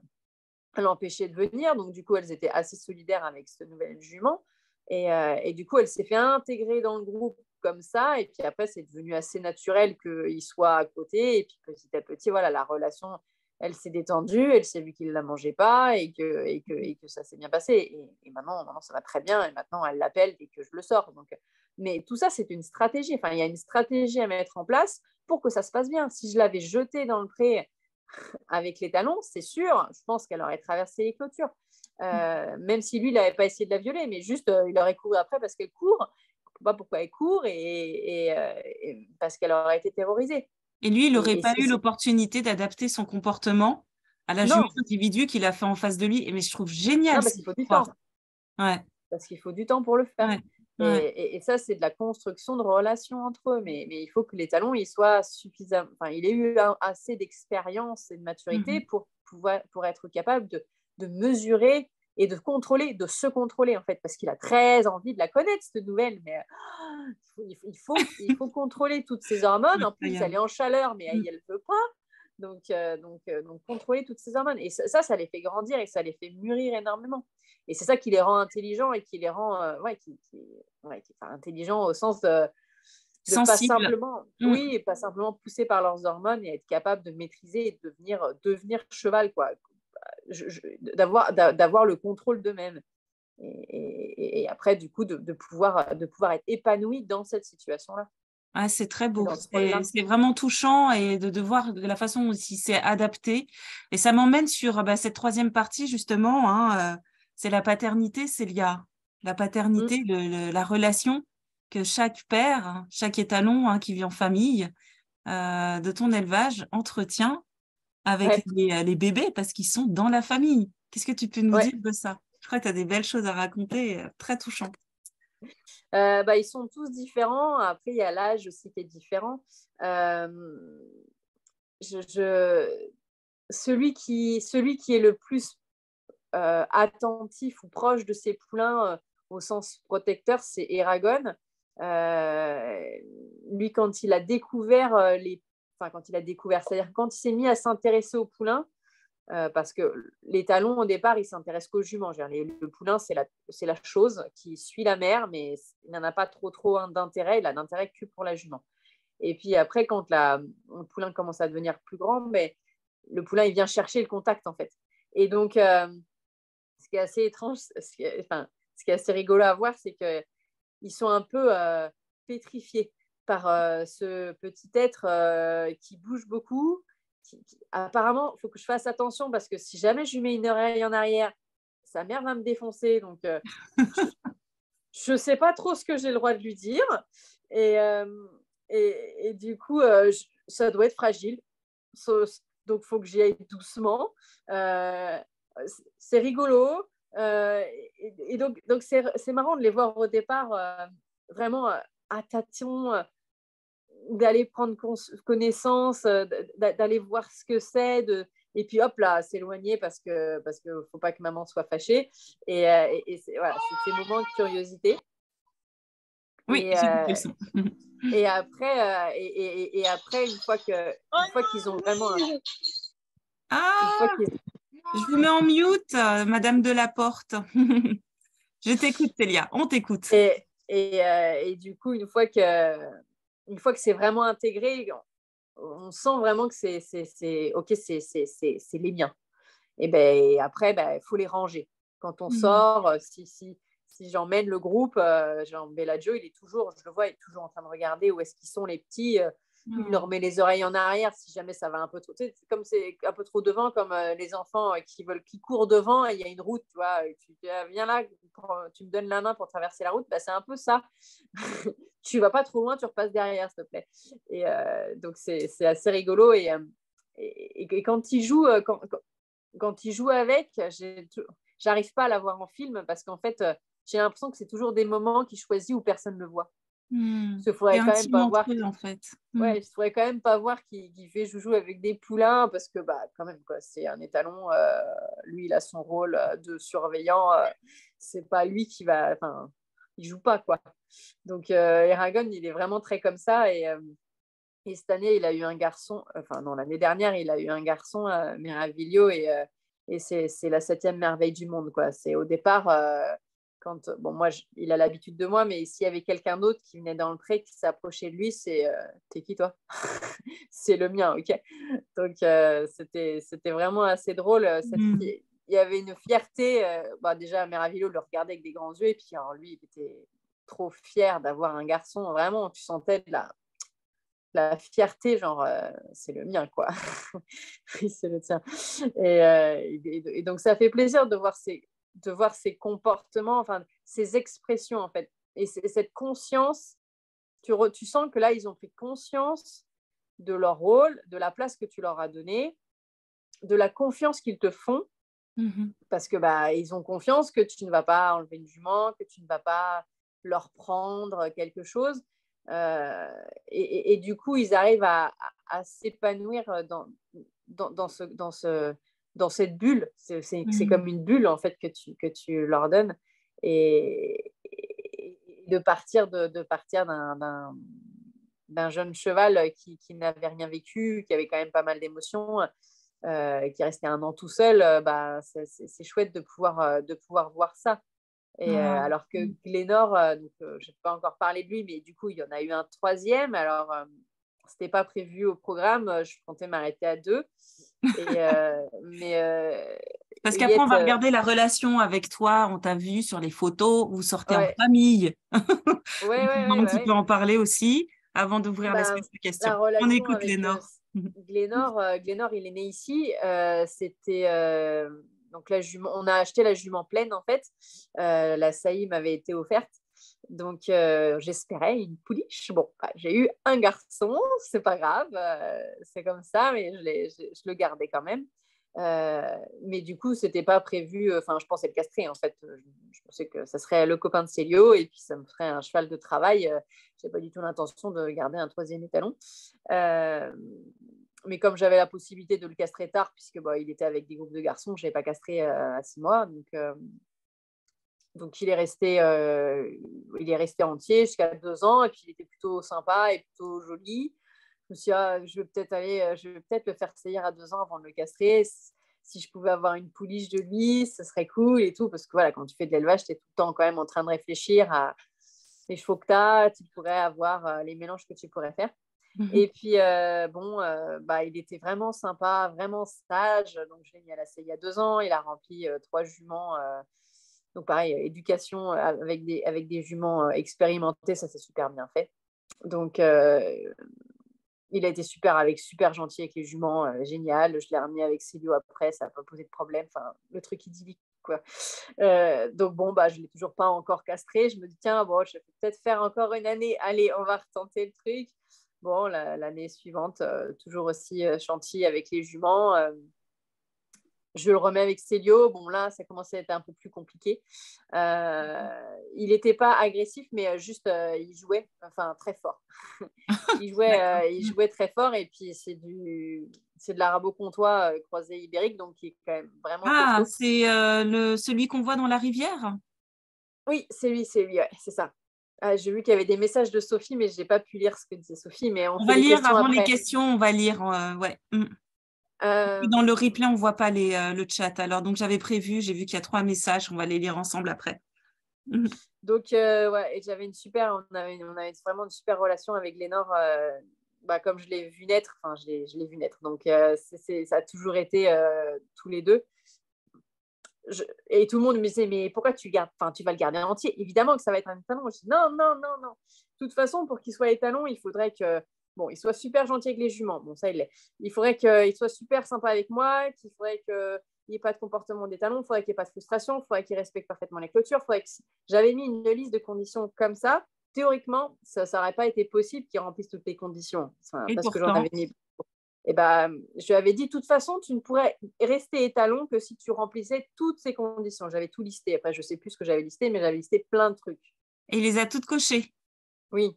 l'empêcher de venir. Donc, du coup, elles étaient assez solidaires avec ce nouvel jument. Et du coup, elle s'est fait intégrer dans le groupe comme ça. Et puis après, c'est devenu assez naturel qu'il soit à côté. Et puis, petit à petit, voilà, la relation, elle s'est détendue. Elle s'est vue qu'il ne la mangeait pas et que ça s'est bien passé. Et maintenant, ça va très bien. Et maintenant, elle l'appelle dès que je le sors. Donc, mais tout ça, c'est une stratégie. Enfin, il y a une stratégie à mettre en place pour que ça se passe bien. Si je l'avais jetée dans le pré avec les talons, c'est sûr, je pense qu'elle aurait traversé les clôtures. Même si lui, il n'avait pas essayé de la violer, mais juste, il aurait couru après parce qu'elle court. Je ne sais pas pourquoi elle court et parce qu'elle aurait été terrorisée. Et lui, il n'aurait pas eu l'opportunité d'adapter son comportement à la jument individu qu'il a fait en face de lui. Mais je trouve génial. Non, parce qu'il faut du temps. Ouais. Parce qu'il faut du temps pour le faire. Ouais. Et ça, c'est de la construction de relations entre eux. Mais il faut que les talons, ils soient suffisamment… Enfin, il ait eu assez d'expérience et de maturité pour être capable de mesurer et de se contrôler, en fait, parce qu'il a très envie de la connaître, cette nouvelle. Mais il faut contrôler toutes ses hormones. En plus, elle est en chaleur, mais elle ne veut pas. Donc, contrôler toutes ces hormones. Et ça les fait grandir et ça les fait mûrir énormément. Et c'est ça qui les rend intelligents et qui les rend intelligents au sens de pas simplement, pas simplement poussés par leurs hormones et être capables de maîtriser et de devenir cheval, quoi. D'avoir le contrôle d'eux-mêmes. Et après, du coup, de pouvoir être épanoui dans cette situation-là. Ah, c'est très beau, c'est vraiment touchant et de voir de la façon dont il s'est adapté. Et ça m'emmène sur cette troisième partie, justement, c'est la paternité, Célia. la Mm. paternité, la relation que chaque père, hein, chaque étalon hein, qui vit en famille de ton élevage entretient avec Ouais, les bébés parce qu'ils sont dans la famille. Qu'est-ce que tu peux nous dire ouais. de ça? Je crois que tu as des belles choses à raconter, très touchantes. Bah, ils sont tous différents. Après, il y a l'âge aussi qui est différent. Euh, je, celui qui est le plus attentif ou proche de ses poulains au sens protecteur, c'est Eragon. Euh, Lui, quand il a découvert enfin, quand il a découvert, c'est-à-dire quand il s'est mis à s'intéresser aux poulains, parce que les talons, au départ, ils s'intéressent qu'aux juments. Le poulain, c'est la chose qui suit la mère, mais il n'en a pas trop d'intérêt. Il a d'intérêt que pour la jument. Et puis après, quand le poulain commence à devenir plus grand, mais le poulain, il vient chercher le contact, en fait. Et donc, ce qui est assez étrange, ce qui est assez rigolo à voir, c'est qu'ils sont un peu pétrifiés par ce petit être qui bouge beaucoup. Apparemment, il faut que je fasse attention parce que si jamais je lui mets une oreille en arrière, sa mère va me défoncer. Donc, je ne sais pas trop ce que j'ai le droit de lui dire. Et, du coup, ça doit être fragile. Donc, il faut que j'y aille doucement. Euh, c'est rigolo. Et donc c'est marrant de les voir au départ vraiment à tâtons, d'aller prendre connaissance, d'aller voir ce que c'est, et puis hop là, s'éloigner parce que faut pas que maman soit fâchée. Et voilà, c'est ces moments de curiosité. Oui, Et, j'ai compris le son. après une fois qu'ils ont vraiment, une fois Ah, qu'ils je vous mets en mute, Madame Delaporte. Je t'écoute, Célia, on t'écoute. et du coup, une fois que c'est vraiment intégré, on sent vraiment que ok, c'est les miens. Et ben après, ben, faut les ranger. Quand on Mm. sort, si j'emmène le groupe, genre Bellagio, il est toujours, je le vois, il est toujours en train de regarder où est-ce qu'ils sont les petits. Il leur Oh. met les oreilles en arrière si jamais ça va un peu trop. Tu sais, comme c'est un peu trop devant, comme les enfants qui courent devant et il y a une route, tu vois. Et tu dis, ah, viens là, tu me donnes la main pour traverser la route. Ben, c'est un peu ça. Tu vas pas trop loin, tu repasses derrière, s'il te plaît. Et donc, c'est assez rigolo. Et quand ils jouent, quand il joue avec, j'arrive pas à la voir en film parce qu'en fait, j'ai l'impression que c'est toujours des moments qu'il choisit où personne ne le voit. Mm. Parce qu'il C'est faudrait quand même intime pas entre voir eux, en fait. Mm. ouais, je pourrais quand même pas voir qu'il fait joujou avec des poulains parce que bah quand même quoi, c'est un étalon. Lui, il a son rôle de surveillant. C'est pas lui qui va, enfin, il joue pas quoi. Donc Eragon, il est vraiment très comme ça et cette année, il a eu un garçon. Enfin non, l'année dernière, il a eu un garçon, Meraviglio et c'est la 7e merveille du monde quoi. C'est au départ quand bon moi il a l'habitude de moi, mais s'il y avait quelqu'un d'autre qui venait dans le pré qui s'approchait de lui, c'est t'es qui toi? C'est le mien, ok. Donc c'était vraiment assez drôle. Mm. Il y avait une fierté. Bah, déjà Meraviglio le regardait avec des grands yeux et puis alors, lui il était trop fier d'avoir un garçon. Vraiment, tu sentais de la fierté, genre, c'est le mien, quoi. Oui, c'est le tien. Et donc, ça fait plaisir de voir ces comportements, enfin, ces expressions, en fait. Et cette conscience, tu sens que là, ils ont pris conscience de leur rôle, de la place que tu leur as donnée, de la confiance qu'ils te font, Mhm. parce que bah, ils ont confiance que tu ne vas pas enlever une jument, que tu ne vas pas leur prendre quelque chose. Et du coup, ils arrivent à s'épanouir dans cette bulle. C'est Mm. comme une bulle, en fait, que tu leur donnes. Et de partir d'un jeune cheval qui n'avait rien vécu, qui avait quand même pas mal d'émotions, qui est resté un an tout seul, bah, c'est chouette de pouvoir voir ça. Et Ah. alors que Mm. Glénor, je n'ai pas encore parlé de lui, mais du coup, il y en a eu un troisième. Alors, c'était pas prévu au programme. Je comptais m'arrêter à deux. Mais Parce qu'après, on Huguette, va regarder la relation avec toi. On t'a vu sur les photos, vous sortez en ouais, famille. ouais, ouais, On va ouais, un bah petit peu ouais. en parler aussi avant d'ouvrir Ben, l'espace de questions. la On relation écoute avec Lénore. Glénor, il est né ici. C'était Donc, on a acheté la jument pleine, en fait. La saillie m'avait été offerte. Donc, j'espérais une pouliche. Bon, j'ai eu un garçon, c'est pas grave, c'est comme ça, mais je le gardais quand même. Mais du coup, c'était pas prévu. Enfin, je pensais le castrer, en fait. Je pensais que ça serait le copain de Célio et puis ça me ferait un cheval de travail. J'ai pas du tout l'intention de garder un troisième étalon. Mais comme j'avais la possibilité de le castrer tard, puisque il était avec des groupes de garçons, je l'avais pas castré à 6 mois. Donc il est resté entier jusqu'à 2 ans et puis il était plutôt sympa et plutôt joli. Je me suis dit, je vais peut-être le faire saillir à 2 ans avant de le castrer. Si je pouvais avoir une pouliche de lui, ce serait cool et tout. Parce que voilà, quand tu fais de l'élevage, tu es tout le temps quand même en train de réfléchir à les chevaux que tu pourrais avoir, les mélanges que tu pourrais faire. Et puis, il était vraiment sympa, vraiment sage. Donc, je l'ai mis à la selle il y a 2 ans. Il a rempli 3 juments. Donc, pareil, éducation avec des juments expérimentés, ça s'est super bien fait. Donc, il a été super gentil avec les juments, génial. Je l'ai remis avec Célio après, ça n'a pas posé de problème. Enfin, le truc idyllique, quoi. Donc, je ne l'ai toujours pas encore castré. Je me dis, tiens, je vais peut-être faire encore une année. Allez, on va retenter le truc. Bon, l'année suivante, toujours aussi chantier avec les juments. Je le remets avec Célio. Bon, là, ça commençait à être un peu plus compliqué. Il n'était pas agressif, mais juste, il jouait très fort. il jouait très fort et puis c'est de l'arabo-comtois croisé ibérique, donc qui est quand même vraiment costaud. C'est celui qu'on voit dans la rivière? Oui, c'est lui, ouais, c'est ça. J'ai vu qu'il y avait des messages de Sophie, mais je n'ai pas pu lire ce que disait Sophie. Mais on fait va les lire questions avant après. les questions, on va lire. Ouais. Dans le replay, on ne voit pas le chat. Alors, donc, j'avais prévu, j'ai vu qu'il y a 3 messages, on va les lire ensemble après. Donc, et on avait vraiment une super relation avec Lénore, comme je l'ai vu naître, je l'ai vu naître. Donc, ça a toujours été tous les deux. Et tout le monde me disait, mais pourquoi tu vas le garder en entier? Évidemment que ça va être un étalon. Je dis, non. De toute façon, pour qu'il soit étalon, il faudrait il soit super gentil avec les juments. Bon, ça, il l'est. Il faudrait qu'il soit super sympa avec moi, qu'il faudrait qu'il n'y ait pas de comportement d'étalon, il faudrait qu'il n'y ait pas de frustration, il faudrait qu'il respecte parfaitement les clôtures. J'avais mis une liste de conditions comme ça. Théoriquement, ça n'aurait pas été possible qu'il remplisse toutes les conditions. Et parce pourtant, que j'en avais mis. Je lui avais dit, de toute façon, tu ne pourrais rester étalon que si tu remplissais toutes ces conditions. J'avais tout listé. Après, je ne sais plus ce que j'avais listé, mais j'avais listé plein de trucs. Et il les a toutes cochées? Oui.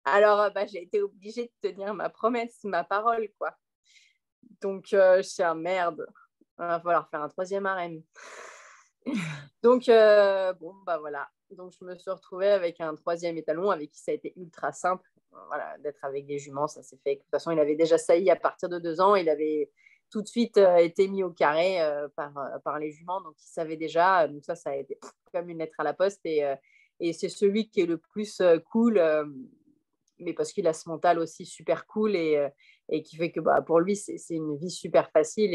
Alors, j'ai été obligée de tenir ma promesse, ma parole, quoi. Donc, je suis merde. Il va falloir faire un 3e harem. Donc, voilà. Donc, je me suis retrouvée avec un 3e étalon avec qui ça a été ultra simple. Voilà, d'être avec des juments, ça s'est fait. De toute façon, il avait déjà sailli à partir de 2 ans. Il avait tout de suite été mis au carré par les juments. Donc, il savait déjà. Donc, ça a été comme une lettre à la poste. Et c'est celui qui est le plus cool, mais parce qu'il a ce mental aussi super cool et qui fait que pour lui, c'est une vie super facile.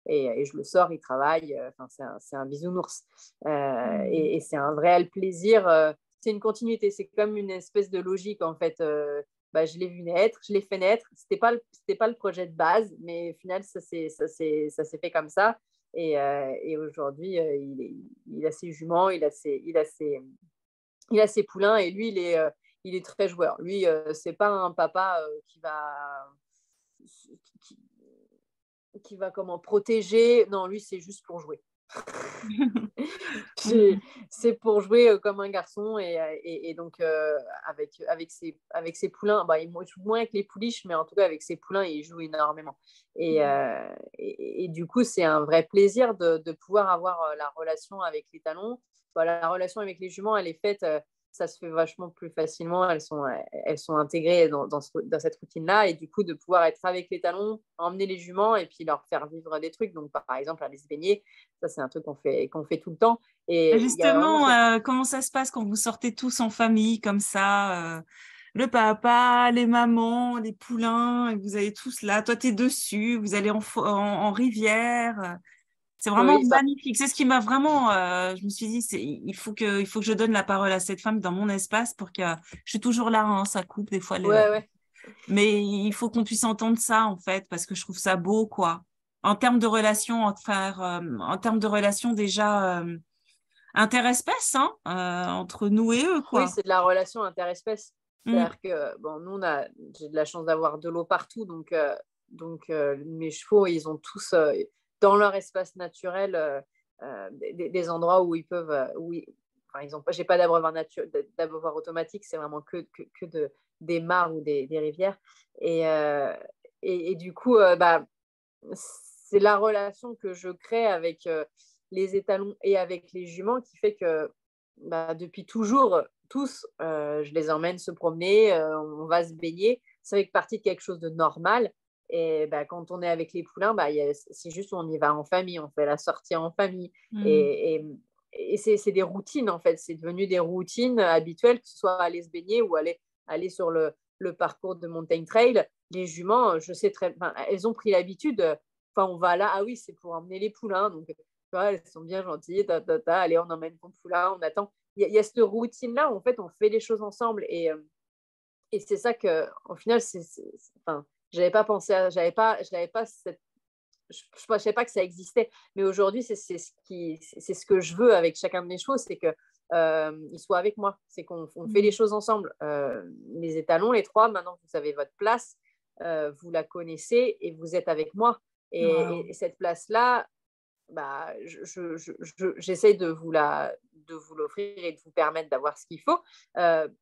Et je le sors, il travaille. C'est un bisounours. Et c'est un réel plaisir. C'est une continuité. C'est comme une espèce de logique, en fait. Je l'ai vu naître, je l'ai fait naître. C'était pas le projet de base, mais au final, ça s'est fait comme ça. Et aujourd'hui, il a ses juments, il a ses poulains. Et lui, il est très joueur. Lui, c'est pas un papa qui va comment protéger. Non, lui, c'est juste pour jouer. C'est pour jouer comme un garçon et donc avec ses poulains, il joue moins avec les pouliches, mais en tout cas avec ses poulains, il joue énormément. Et du coup, c'est un vrai plaisir de pouvoir avoir la relation avec les talons. La relation avec les juments, elle est faite. Ça se fait vachement plus facilement. Elles sont intégrées dans cette routine-là. Et du coup, de pouvoir être avec les talons, emmener les juments et puis leur faire vivre des trucs. Donc, par exemple, aller se baigner, ça, c'est un truc qu'on fait tout le temps. Et justement, comment ça se passe quand vous sortez tous en famille comme ça le papa, les mamans, les poulains, et vous allez tous là. Toi, tu es dessus, vous allez en rivière. C'est vraiment magnifique. C'est ce qui m'a vraiment. Je me suis dit, il faut que je donne la parole à cette femme dans mon espace pour que je suis toujours là, hein, ça coupe des fois. Ouais. Mais il faut qu'on puisse entendre ça, en fait, parce que je trouve ça beau, quoi. En termes de relations, en termes de relations déjà interespèces, hein, entre nous et eux, Oui, quoi. c'est de la relation interespèce. Mm. C'est-à-dire que bon, nous, j'ai de la chance d'avoir de l'eau partout, donc mes chevaux, ils ont tous dans leur espace naturel des endroits où ils peuvent, enfin, ils ont pas, j'ai pas d'abreuvoir automatique, c'est vraiment que des mares ou des rivières. Et, euh, et du coup, c'est la relation que je crée avec les étalons et avec les juments qui fait que depuis toujours, tous, je les emmène se promener, on va se baigner. Ça fait partie de quelque chose de normal. Et quand on est avec les poulains, c'est juste on y va en famille, on fait la sortie en famille. Mm. Et, et, et c'est des routines, en fait. C'est devenu des routines habituelles, que ce soit aller se baigner ou aller sur le parcours de mountain trail. Les juments, je sais très, elles ont pris l'habitude. Enfin, on va là, ah oui, c'est pour emmener les poulains. Donc, tu vois, elles sont bien gentilles. Allez, on emmène ton poulain, on attend. Il y a cette routine-là où, en fait, on fait les choses ensemble. Et c'est ça que, au final, enfin, j'avais pas pensé j'avais pas cette, je savais pas que ça existait. Mais aujourd'hui, c'est ce que je veux avec chacun de mes chevaux, c'est que ils soient avec moi. C'est qu'on fait les Mm. choses ensemble. Les étalons, les trois, maintenant que vous avez votre place, vous la connaissez et vous êtes avec moi. Wow. Et cette place-là, j'essaie de vous l'offrir et de vous permettre d'avoir ce qu'il faut.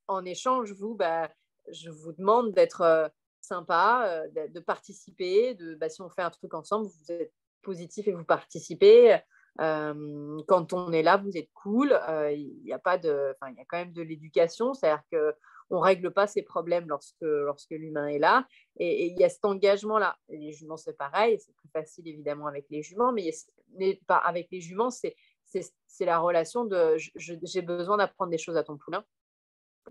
En échange, je vous demande d'être sympa, de participer. Si on fait un truc ensemble, vous êtes positif et vous participez. Quand on est là, vous êtes cool. Il y a pas de, il y a quand même de l'éducation, c'est-à-dire que on règle pas ses problèmes lorsque l'humain est là. Et il y a cet engagement-là. Et les juments, c'est pareil. C'est plus facile, évidemment, avec les juments. Mais avec les juments, c'est la relation de j'ai besoin d'apprendre des choses à ton poulain.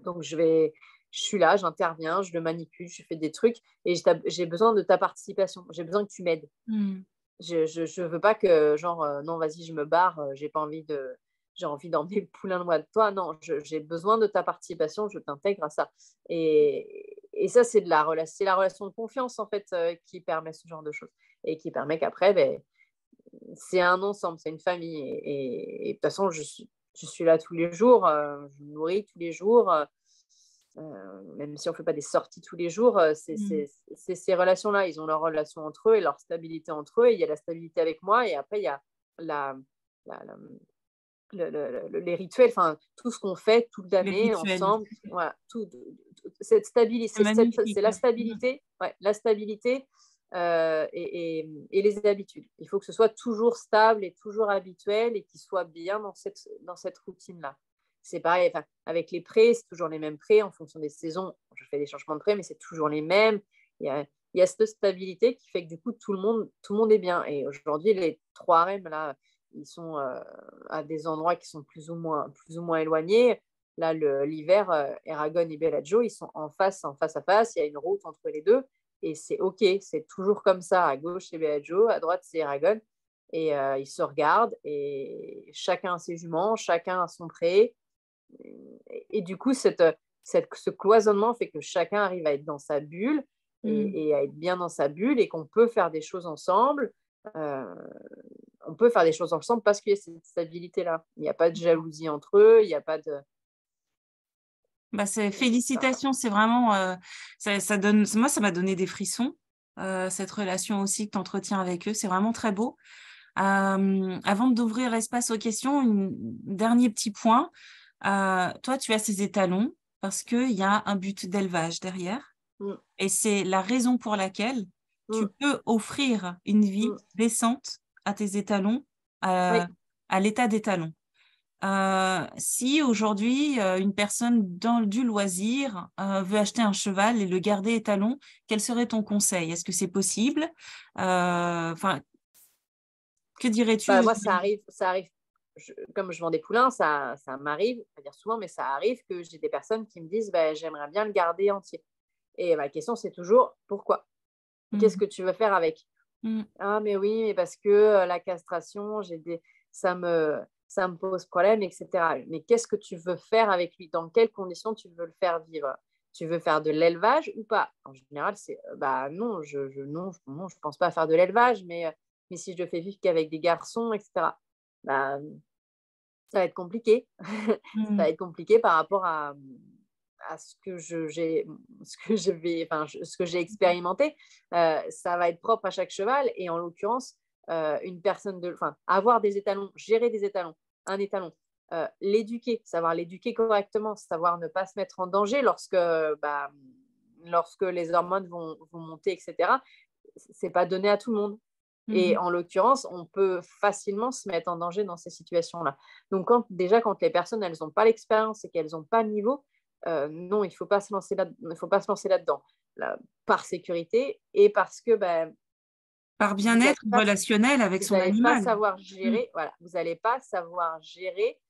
Donc, je suis là, j'interviens, je le manipule, je fais des trucs. Et j'ai besoin de ta participation. J'ai besoin que tu m'aides. Mm. Je veux pas que, genre, non, vas-y, je me barre. J'ai pas envie de. J'ai envie d'emmener le poulain loin de toi. Non, j'ai besoin de ta participation, je t'intègre à ça. Et ça, c'est la relation de confiance, en fait, qui permet ce genre de choses. Et qui permet qu'après, c'est un ensemble, c'est une famille. Et de toute façon, je suis là tous les jours, je me nourris tous les jours. Même si on ne fait pas des sorties tous les jours, Mm. c'est ces relations-là. Ils ont leur relation entre eux et leur stabilité entre eux. Et il y a la stabilité avec moi. Et après, il y a la, la- la- les rituels, enfin, tout ce qu'on fait toute Les l'année rituels. ensemble. Voilà, cette C'est stabilité, c'est magnifique. la Mm. stabilité, ouais, la stabilité et les habitudes. Il faut que ce soit toujours stable et toujours habituel et qu'il soit bien dans cette routine-là. C'est pareil, enfin, avec les prés, c'est toujours les mêmes prés en fonction des saisons. Je fais des changements de prés, mais c'est toujours les mêmes. Il y a cette stabilité qui fait que du coup, tout le monde est bien. Et aujourd'hui, les trois harems, là, ils sont à des endroits qui sont plus ou moins éloignés. Là, l'hiver, Eragon et Bellagio, ils sont en face à face. Il y a une route entre les deux. Et c'est OK, c'est toujours comme ça. À gauche, c'est Bellagio, à droite, c'est Eragon. Et ils se regardent et chacun a ses juments, chacun a son pré. Et du coup, ce cloisonnement fait que chacun arrive à être dans sa bulle Mm. et à être bien dans sa bulle et qu'on peut faire des choses ensemble. Euh, on peut faire des choses ensemble parce qu'il y a cette stabilité-là. Il n'y a pas de jalousie entre eux, il n'y a pas de. Bah, félicitations, c'est vraiment, ça donne, moi, ça m'a donné des frissons, cette relation aussi que tu entretiens avec eux, c'est vraiment très beau. Avant d'ouvrir l'espace aux questions, un dernier petit point. Toi, tu as ces étalons parce qu'il y a un but d'élevage derrière Mm, et c'est la raison pour laquelle tu mm, peux offrir une vie mm. décente à tes étalons, Oui. à l'état d'étalon. Si aujourd'hui une personne dans du loisir veut acheter un cheval et le garder étalon, quel serait ton conseil? Est-ce que c'est possible? Enfin, que dirais-tu? Moi, ça arrive. Comme je vends des poulains, ça m'arrive, pas dire souvent, mais ça arrive que j'ai des personnes qui me disent j'aimerais bien le garder entier. Et la question, c'est toujours pourquoi? Qu'est-ce Mm, que tu veux faire avec? mm. Ah, mais oui, mais parce que la castration, ça ça me pose problème, etc. Mais qu'est-ce que tu veux faire avec lui? Dans quelles conditions tu veux le faire vivre? Tu veux faire de l'élevage ou pas? En général, c'est non, non, je pense pas faire de l'élevage, mais si je le fais vivre qu'avec des garçons, etc., bah, ça va être compliqué. Ça va être compliqué par rapport à ce que j'ai expérimenté. Ça va être propre à chaque cheval et en l'occurrence, avoir des étalons, gérer des étalons, un étalon, savoir l'éduquer correctement, savoir ne pas se mettre en danger lorsque les hormones vont monter, etc. C'est pas donné à tout le monde. Et en l'occurrence, on peut facilement se mettre en danger dans ces situations-là. Donc, quand les personnes, elles n'ont pas l'expérience et qu'elles n'ont pas le niveau, non, il ne faut pas se lancer là-dedans, par sécurité et parce que Par bien-être relationnel avec son vous n'allez pas animal. savoir gérer, voilà, vous n'allez pas savoir gérer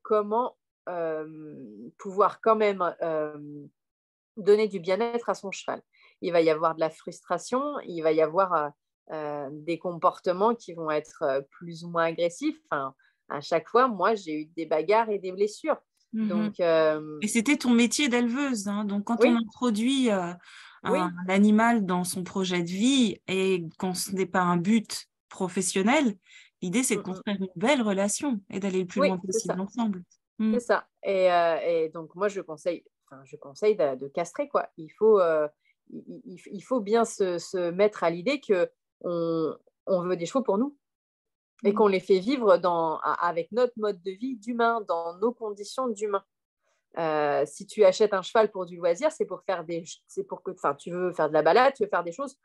comment pouvoir quand même donner du bien-être à son cheval. Il va y avoir de la frustration, il va y avoir des comportements qui vont être plus ou moins agressifs. Enfin, à chaque fois, moi, j'ai eu des bagarres et des blessures. Donc, Et c'était ton métier d'éleveuse, hein. Donc, quand on oui, introduit un oui, animal dans son projet de vie et quand ce n'est pas un but professionnel, l'idée, c'est de construire une belle relation et d'aller le plus oui, loin c'est possible ça. ensemble. C'est ça. Et donc, moi, je conseille de castrer, quoi. Il faut bien se mettre à l'idée qu'on veut des chevaux pour nous et Mm. qu'on les fait vivre avec notre mode de vie d'humain, dans nos conditions d'humain. Si tu achètes un cheval pour du loisir, c'est pour que, enfin, tu veux faire de la balade, tu veux faire des choses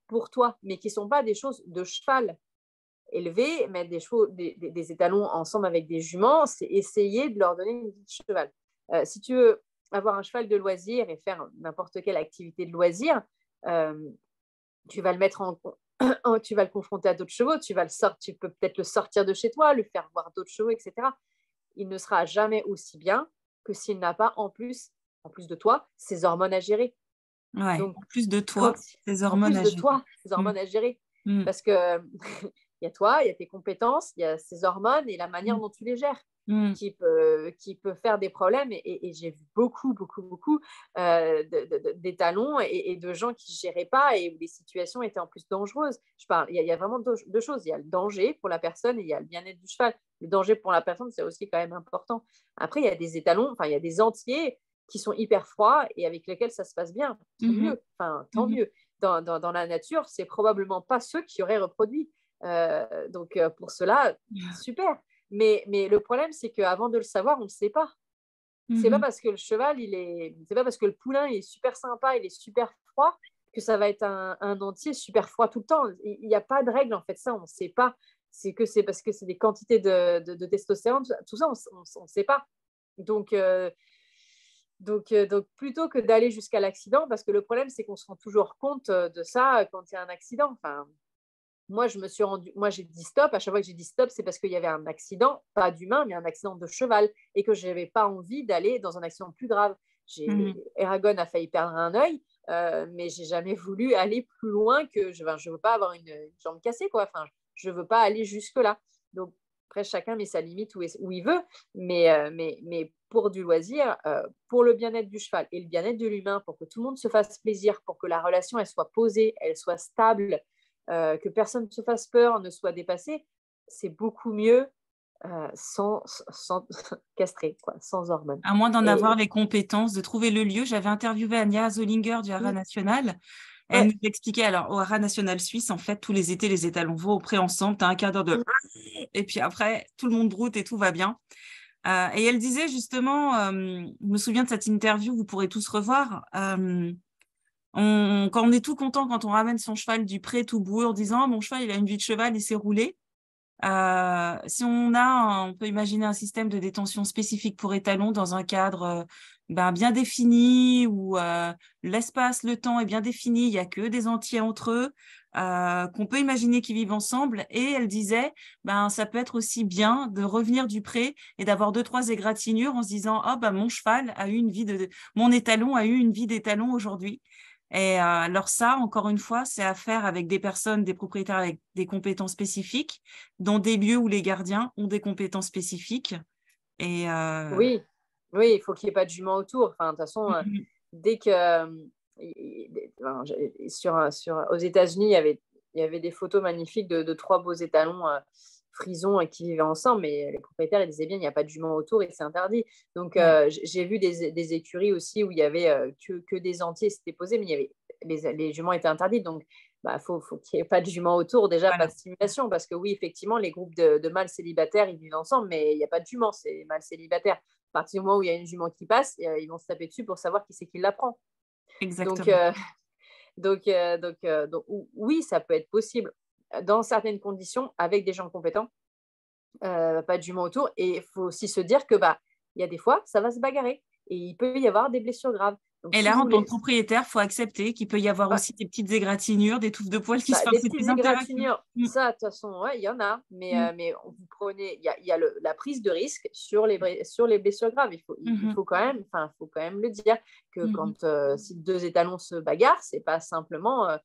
pour toi, mais qui ne sont pas des choses de cheval. Élever, mettre des étalons ensemble avec des juments, c'est essayer de leur donner une vie de cheval. Si tu veux avoir un cheval de loisir et faire n'importe quelle activité de loisir, euh, tu vas le mettre tu vas le confronter à d'autres chevaux, tu peux peut-être le sortir de chez toi, lui faire voir d'autres chevaux, etc. Il ne sera jamais aussi bien que s'il n'a pas en plus de toi, ses hormones à gérer. Ouais, Donc, en plus de quand, toi, tes en hormones plus à de gérer. toi, ses Mm. hormones à gérer. Mm. Parce que il y a toi, il y a tes compétences, il y a ses hormones et la manière dont tu les gères Mm. qui peut faire des problèmes. Et j'ai vu beaucoup, beaucoup, beaucoup d'étalons et de gens qui ne géraient pas et où les situations étaient en plus dangereuses. Il y a vraiment deux choses. Il y a le danger pour la personne et il y a le bien-être du cheval. Le danger pour la personne, c'est aussi quand même important. Après, il y a des étalons, enfin, il y a des entiers qui sont hyper froids et avec lesquels ça se passe bien. Tant Mhm. mieux. Enfin, tant Mhm. mieux. Dans la nature, c'est probablement pas ceux qui auraient reproduit. Donc, pour cela, super. Mais le problème, c'est qu'avant de le savoir, on ne le sait pas. C'est pas Mhm. parce que le cheval, c'est pas parce que le poulain il est super sympa, il est super froid, que ça va être un entier super froid tout le temps. Il n'y a pas de règle, en fait, ça, on ne sait pas. C'est parce que c'est des quantités de testostérone, tout ça, on ne sait pas. Donc, donc, plutôt que d'aller jusqu'à l'accident, parce que le problème, c'est qu'on se rend toujours compte de ça quand il y a un accident. Enfin, moi, j'ai dit stop. À chaque fois que j'ai dit stop, c'est parce qu'il y avait un accident, pas d'humain, mais un accident de cheval, et que je n'avais pas envie d'aller dans un accident plus grave. Mhm. Eragon a failli perdre un œil, mais j'ai jamais voulu aller plus loin que je veux pas avoir une jambe cassée, quoi. Enfin, je veux pas aller jusque là. Donc après, chacun met sa limite où il veut, mais pour du loisir, pour le bien-être du cheval et le bien-être de l'humain, pour que tout le monde se fasse plaisir, pour que la relation elle soit posée, elle soit stable, que personne ne se fasse peur, ne soit dépassé, c'est beaucoup mieux sans castrer, quoi, sans hormones. À moins d'en avoir Et les compétences, de trouver le lieu. J'avais interviewé Anja Zollinger du Haras National. Elle ouais, nous expliquait, alors au Haras National Suisse, en fait, tous les étés, les étalons vont au pré ensemble. Tu as un quart d'heure de... Et puis après, tout le monde broute et tout va bien. Et elle disait justement, je me souviens de cette interview, vous pourrez tous revoir, quand on est tout content quand on ramène son cheval du pré tout boueux en disant, oh, mon cheval, il a une vie de cheval, il s'est roulé. Si on peut imaginer un système de détention spécifique pour étalons dans un cadre bien défini où l'espace, le temps est bien défini, il n'y a que des entiers entre eux, qu'on peut imaginer qu'ils vivent ensemble. Et elle disait, ça peut être aussi bien de revenir du pré et d'avoir 2-3 égratignures en se disant, oh, mon cheval a eu une vie mon étalon a eu une vie d'étalon aujourd'hui. Et alors ça, encore une fois, c'est à faire avec des personnes, des propriétaires avec des compétences spécifiques, dans des lieux où les gardiens ont des compétences spécifiques. Et oui, oui, il faut qu'il n'y ait pas de jument autour. Enfin, de toute façon, dès que aux États-Unis, il y avait des photos magnifiques de 3 beaux étalons frisons qui vivaient ensemble, mais les propriétaires ils disaient bien il n'y a pas de jument autour et c'est interdit. Donc j'ai vu des écuries aussi où il y avait que des entiers s'étaient posés, mais il y avait les juments étaient interdits. Donc faut qu'il n'y ait pas de juments autour, déjà Voilà. pas de stimulation, parce que oui, effectivement, les groupes de mâles célibataires ils vivent ensemble, mais il n'y a pas de juments, c'est les mâles célibataires. À partir du moment où il y a une jument qui passe, ils vont se taper dessus pour savoir qui c'est qui la prend. Donc, Exactement. oui, ça peut être possible dans certaines conditions avec des gens compétents, pas de jument autour. Et il faut aussi se dire que il y a des fois, ça va se bagarrer et il peut y avoir des blessures graves. Donc, Et si là, vous en tant voulez que propriétaire, il faut accepter qu'il peut y avoir aussi des petites égratignures, des touffes de poils qui se font des ces petites petites interactions. égratignures, ça, de toute façon, ouais, il y en a, Mm. mais vous prenez, il y a la prise de risque sur les blessures graves. Il Mhm. faut quand même le dire que Mhm. si 2 étalons se bagarrent, c'est pas simplement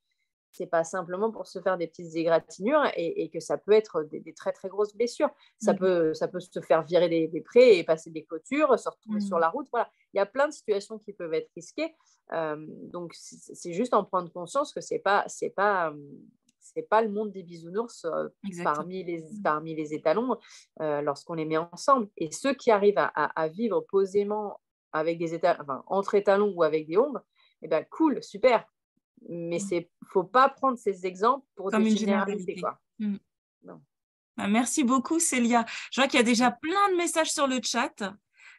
pour se faire des petites égratignures et que ça peut être des très très grosses blessures. Ça Mhm. peut se faire virer des prés et passer des clôtures, se retrouver sur Mhm. la route. Voilà, il y a plein de situations qui peuvent être risquées. Donc c'est juste en prendre conscience que c'est pas le monde des bisounours Exactement. parmi les étalons lorsqu'on les met ensemble. Et ceux qui arrivent à vivre posément avec des étalons, enfin, entre étalons ou avec des ombres, eh ben, cool, super. Mais il ne faut pas prendre ces exemples pour des Comme une généralités, généralité. quoi. Mm. Non. Merci beaucoup, Célia. Je vois qu'il y a déjà plein de messages sur le chat.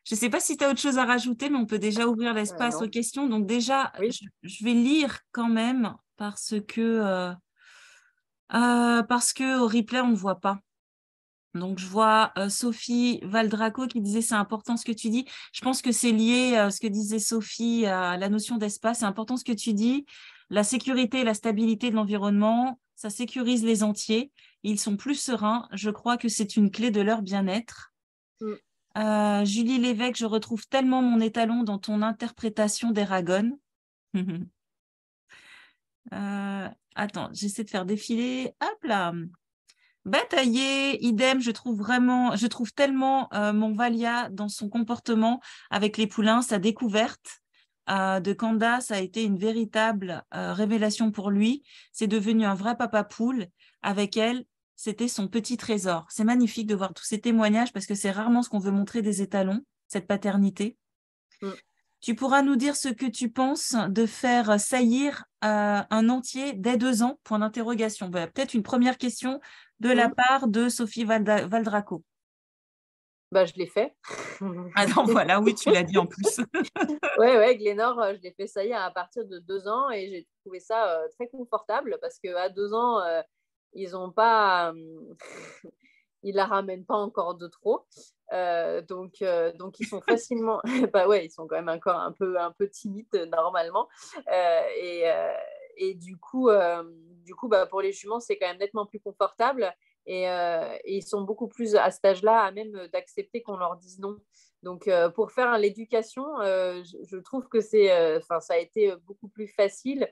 Je ne sais pas si tu as autre chose à rajouter, mais on peut déjà ouvrir l'espace aux Non. questions. Donc déjà, Oui. je vais lire quand même parce que au replay, on ne voit pas. Donc, je vois Sophie Valdraco qui disait c'est important ce que tu dis. Je pense que c'est lié à ce que disait Sophie à la notion d'espace. C'est important ce que tu dis. La sécurité et la stabilité de l'environnement, ça sécurise les entiers. Ils sont plus sereins. Je crois que c'est une clé de leur bien-être. Mm. Julie Lévesque, je retrouve tellement mon étalon dans ton interprétation d'Eragon. Attends, j'essaie de faire défiler. Hop là. Bataillé, idem, je trouve tellement mon Valia dans son comportement avec les poulains, sa découverte de Kanda, ça a été une véritable révélation pour lui. C'est devenu un vrai papa poule. Avec elle, c'était son petit trésor. C'est magnifique de voir tous ces témoignages parce que c'est rarement ce qu'on veut montrer des étalons, cette paternité. Mm. Tu pourras nous dire ce que tu penses de faire saillir un entier dès 2 ans, point d'interrogation. Voilà, peut-être une première question de la Mm. part de Sophie Valdraco. Je l'ai fait. Ah non, voilà, oui, tu l'as dit en plus. Ouais, Glénor, je l'ai fait saillir à partir de 2 ans et j'ai trouvé ça très confortable parce qu'à 2 ans, ils ont pas, ils la ramènent pas encore de trop. Donc ils sont facilement, ouais, ils sont quand même encore un peu timides normalement. Euh, et, euh, et du coup pour les juments, c'est quand même nettement plus confortable. Et ils sont beaucoup plus à cet âge-là à même d'accepter qu'on leur dise non. Donc, pour faire l'éducation, je trouve que ça a été beaucoup plus facile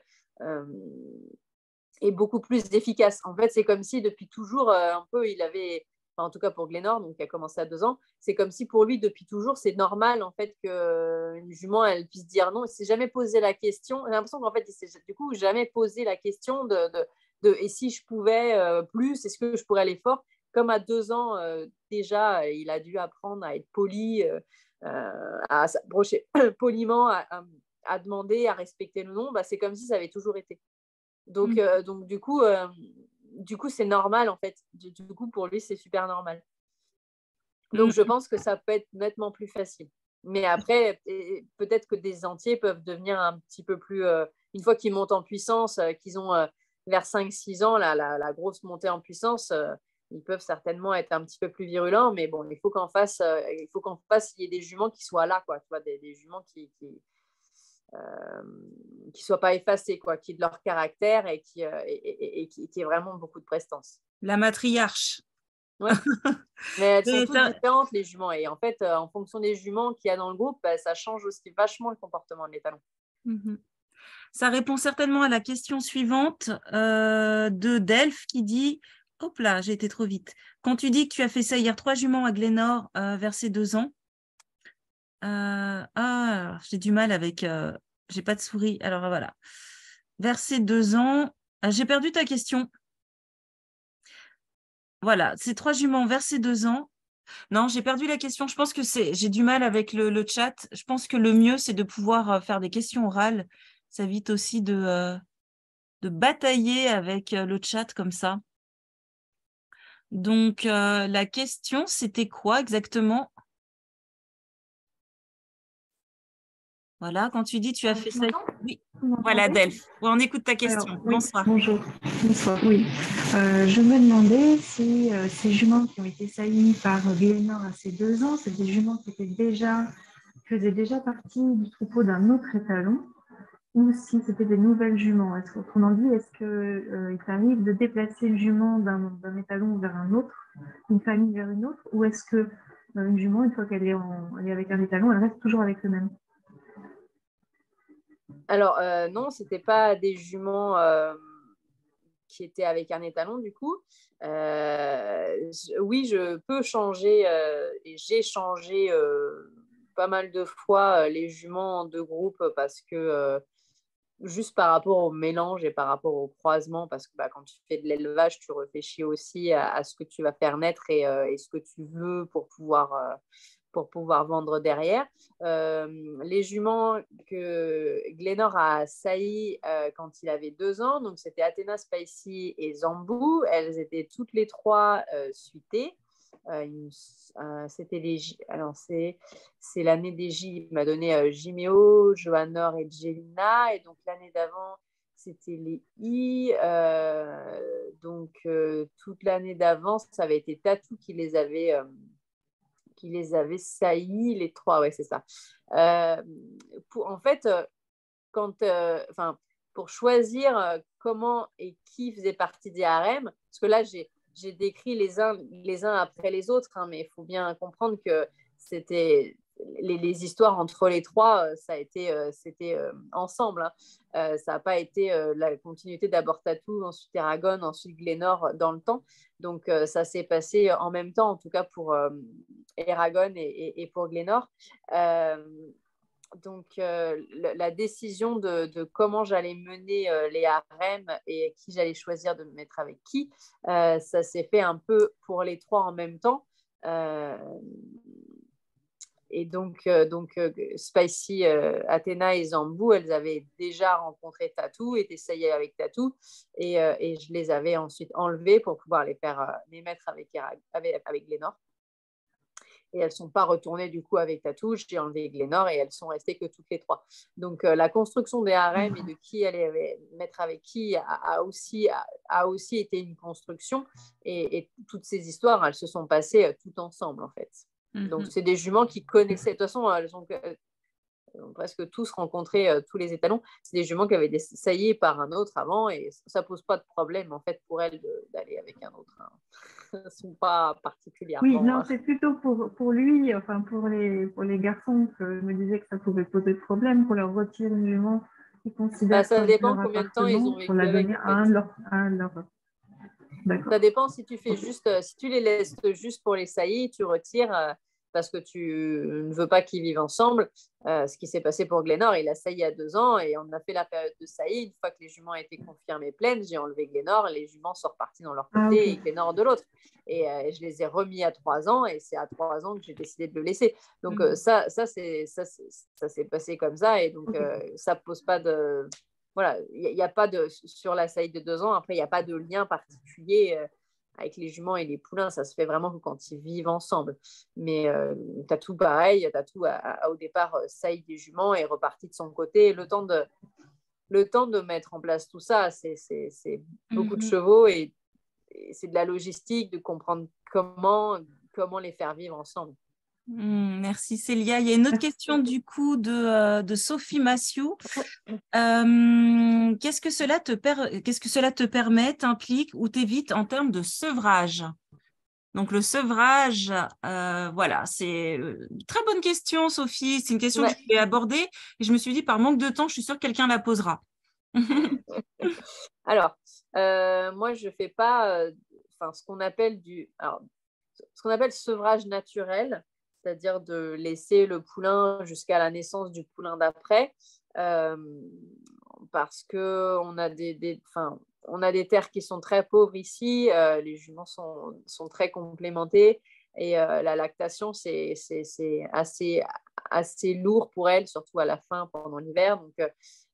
et beaucoup plus efficace. En fait, c'est comme si depuis toujours, un peu, il avait, enfin, en tout cas pour Glénor, donc qui a commencé à 2 ans, c'est comme si pour lui, depuis toujours, c'est normal en fait qu'une jument, elle puisse dire non. Il ne s'est jamais posé la question. J'ai l'impression qu'en fait, il s'est du coup jamais posé la question de et si je pouvais plus, est-ce que je pourrais aller fort. Comme à 2 ans, déjà, il a dû apprendre à être poli, à s'approcher poliment, à demander, à respecter le nom. C'est comme si ça avait toujours été. Donc, du coup, c'est normal en fait. Du coup, pour lui, c'est super normal. Donc, je pense que ça peut être nettement plus facile. Mais après, peut-être que des entiers peuvent devenir un petit peu plus. Une fois qu'ils montent en puissance, qu'ils ont vers 5-6 ans, la grosse montée en puissance, ils peuvent certainement être un petit peu plus virulents. Mais bon, il faut qu'en face, il y ait des juments qui soient là, quoi. Tu vois, des juments qui soient pas effacés, quoi, qui aient de leur caractère et qui aient vraiment beaucoup de prestance. La matriarche. Ouais. Mais elles sont toutes Ça, différentes, les juments. Et en fait, en fonction des juments qu'il y a dans le groupe, ça change aussi vachement le comportement de l'étalon. ça répond certainement à la question suivante de Delphes qui dit hop là, j'ai été trop vite. Quand tu dis que tu as fait saillir 3 juments à Glénor vers ses 2 ans, j'ai du mal avec j'ai pas de souris. Alors voilà. Verser 2 ans. Ah, j'ai perdu ta question. Voilà, ces 3 juments versés 2 ans. Non, j'ai perdu la question. Je pense que j'ai du mal avec le chat. Je pense que le mieux, c'est de pouvoir faire des questions orales. Ça évite aussi de batailler avec le chat comme ça. Donc, la question, c'était quoi exactement? Voilà, quand tu dis tu as fait ça. Oui, voilà, Delphes. Ouais, on écoute ta question. Alors, oui, Bonsoir. bonjour. Bonsoir, oui. Je me demandais si ces juments qui ont été saillies par Glénore à ses 2 ans, c'est des juments qui faisaient déjà partie du troupeau d'un autre étalon, ou si c'était des nouvelles juments. Autrement dit, est-ce qu'il t'arrive de déplacer le jument d'un étalon vers un autre, une famille vers une autre, ou est-ce que une jument, une fois qu'elle est avec un étalon, elle reste toujours avec le même? Alors, non, ce n'était pas des juments qui étaient avec un étalon, du coup. Oui, je peux changer, et j'ai changé pas mal de fois les juments de groupe parce que juste par rapport au mélange et par rapport au croisement, parce que quand tu fais de l'élevage, tu réfléchis aussi à ce que tu vas faire naître et ce que tu veux pour pouvoir vendre derrière. Les juments que Glénore a saillies quand il avait 2 ans, donc c'était Athéna, Spicy et Zambou, elles étaient toutes les 3 suitées. C'était alors c'est l'année des J. Il m'a donné Jiméo, Joannor et Jelina. Et donc l'année d'avant, c'était les I. Donc toute l'année d'avant, ça avait été Tatou qui les avait saillies, les 3. Ouais, c'est ça. En fait, pour choisir comment et qui faisait partie des harems, parce que là, j'ai décrit les uns après les autres, hein, mais il faut bien comprendre que c'était les histoires entre les 3, c'était ensemble. Hein. Ça n'a pas été la continuité d'abord Tatou, ensuite Eragon, ensuite Glénore dans le temps. Donc, ça s'est passé en même temps, en tout cas pour Eragon et pour Glénore. Donc, la décision de comment j'allais mener les harems et qui j'allais choisir de me mettre avec qui, ça s'est fait un peu pour les 3 en même temps. Et donc Spicy, Athéna et Zambou, elles avaient déjà rencontré Tatou, étaient essayées avec Tatou, et je les avais ensuite enlevées pour pouvoir les mettre avec Glénore. Et elles ne sont pas retournées du coup avec Tatou. J'ai enlevé Glénore et elles sont restées que toutes les 3. Donc la construction des harems et de qui allait mettre avec qui a aussi été une construction. Et toutes ces histoires, elles se sont passées toutes ensemble en fait. Donc c'est des juments qui connaissaient. De toute façon, elles ont presque tous rencontré tous les étalons. C'est des juments qui avaient été saillies par un autre avant et ça pose pas de problème en fait pour elles d'aller avec un autre. Hein. Ne sont pas particulièrement. Oui, non, c'est plutôt pour lui, enfin pour les garçons, que je me disais que ça pouvait poser problème pour leur retirer une jument qu'ils considèrent ça comme dépend leur combien de temps ils ont appartement, pour la vécu avec. donner En à un fait. de leurs. D'accord. Ça dépend si tu fais si tu les laisses juste pour les saillies, tu retires parce que tu ne veux pas qu'ils vivent ensemble. Ce qui s'est passé pour Glénore, il a sailli à 2 ans et on a fait la période de saillie. Une fois que les juments étaient confirmées pleines, j'ai enlevé Glénore, les juments sont repartis dans leur côté et Glénore de l'autre. Et je les ai remis à 3 ans et c'est à 3 ans que j'ai décidé de le laisser. Donc ça s'est passé comme ça et donc ça ne pose pas de... Voilà, il n'y a pas de... Sur la saillie de 2 ans, après, il n'y a pas de lien particulier avec les juments et les poulains, ça se fait vraiment que quand ils vivent ensemble. Mais Tatou, pareil, Tatou au départ saillie des juments et reparti de son côté. Le temps de mettre en place tout ça, c'est beaucoup de chevaux et c'est de la logistique, de comprendre comment les faire vivre ensemble. Merci Célia. Il y a une autre question du coup de Sophie Massiou. Qu'est-ce que cela te permet, t'implique ou t'évite en termes de sevrage? Donc le sevrage, voilà, c'est une très bonne question Sophie. C'est une question que je voulais aborder et je me suis dit par manque de temps, je suis sûre que quelqu'un la posera. Alors, moi je fais pas ce qu'on appelle sevrage naturel, c'est-à-dire de laisser le poulain jusqu'à la naissance du poulain d'après. parce qu'on a on a des terres qui sont très pauvres ici. Les juments sont très complémentées. Et la lactation, c'est assez lourd pour elles, surtout à la fin, pendant l'hiver. Donc,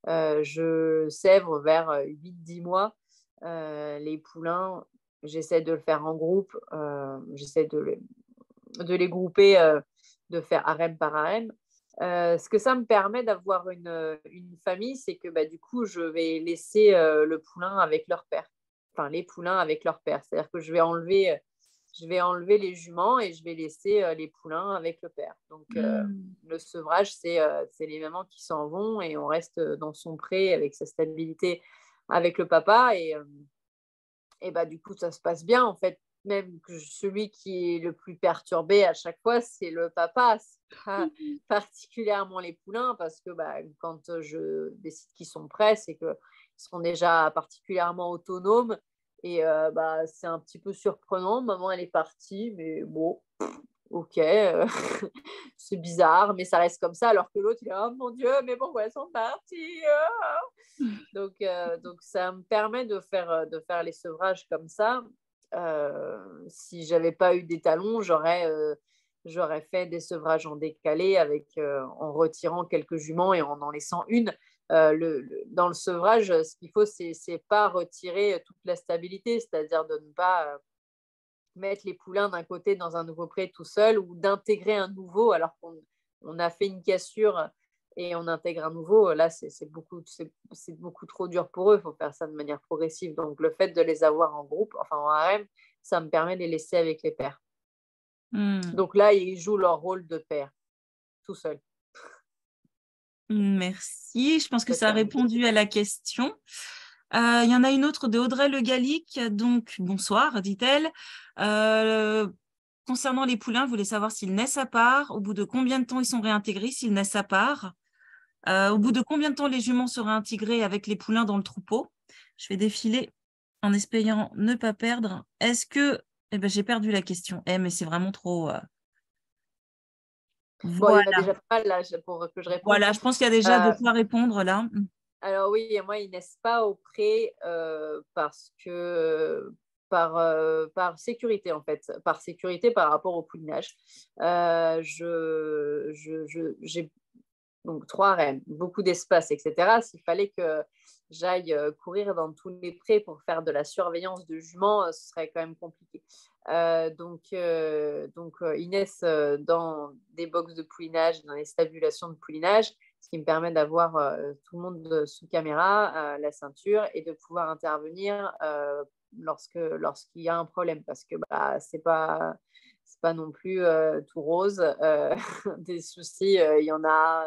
je sèvre vers 8-10 mois les poulains. J'essaie de le faire en groupe. J'essaie de les grouper, de faire harem par harem. Ce que ça me permet d'avoir une famille, c'est que du coup, je vais laisser le poulain avec leur père. Enfin, les poulains avec leur père. C'est-à-dire que je vais enlever les juments et je vais laisser les poulains avec le père. Donc, le sevrage, c'est les mamans qui s'en vont et on reste dans son pré avec sa stabilité avec le papa. Et du coup, ça se passe bien. En fait, même que celui qui est le plus perturbé à chaque fois, c'est le papa. C'est pas particulièrement les poulains parce que quand je décide qu'ils sont prêts, c'est qu'ils sont déjà particulièrement autonomes. Et c'est un petit peu surprenant. Maman, elle est partie, mais bon, ok, c'est bizarre, mais ça reste comme ça. Alors que l'autre, il est oh mon Dieu, mais bon, elles sont parties. Donc, ça me permet de faire les sevrages comme ça. Si j'avais pas eu des talons, j'aurais fait des sevrages en décalé en retirant quelques juments et en laissant une. Dans le sevrage, ce qu'il faut, c'est pas retirer toute la stabilité, c'est-à-dire de ne pas mettre les poulains d'un côté dans un nouveau pré tout seul ou d'intégrer un nouveau alors qu'on a fait une cassure et on intègre un nouveau. Là, c'est beaucoup trop dur pour eux. Il faut faire ça de manière progressive. Donc, le fait de les avoir en groupe, enfin en harem, ça me permet de les laisser avec les pères. Donc là, ils jouent leur rôle de père, tout seul. Merci. Je pense que ça a répondu à la question. Il y en a une autre de Audrey Le Gallic. Donc, bonsoir, dit-elle. Concernant les poulains, vous voulez savoir s'ils naissent à part, au bout de combien de temps ils sont réintégrés, s'ils naissent à part, au bout de combien de temps les juments seraient intégrés avec les poulains dans le troupeau. Je vais défiler en espérant ne pas perdre. Est-ce que... j'ai perdu la question. Mais c'est vraiment trop... Bon, il y en a déjà pas mal là pour que je réponde. Voilà, je pense qu'il y a déjà de quoi répondre là. Alors oui, moi, ils naissent pas au pré parce que par sécurité en fait, par sécurité par rapport au poulinage. J'ai donc 3 reines, beaucoup d'espace, etc. S'il fallait que j'aille courir dans tous les prés pour faire de la surveillance de juments, ce serait quand même compliqué. Donc, ils naissent dans des box de poulinage, dans les stabulations de poulinage, ce qui me permet d'avoir tout le monde sous caméra, la ceinture, et de pouvoir intervenir lorsqu'il y a un problème, parce que c'est pas non plus tout rose. Des soucis, il y en a,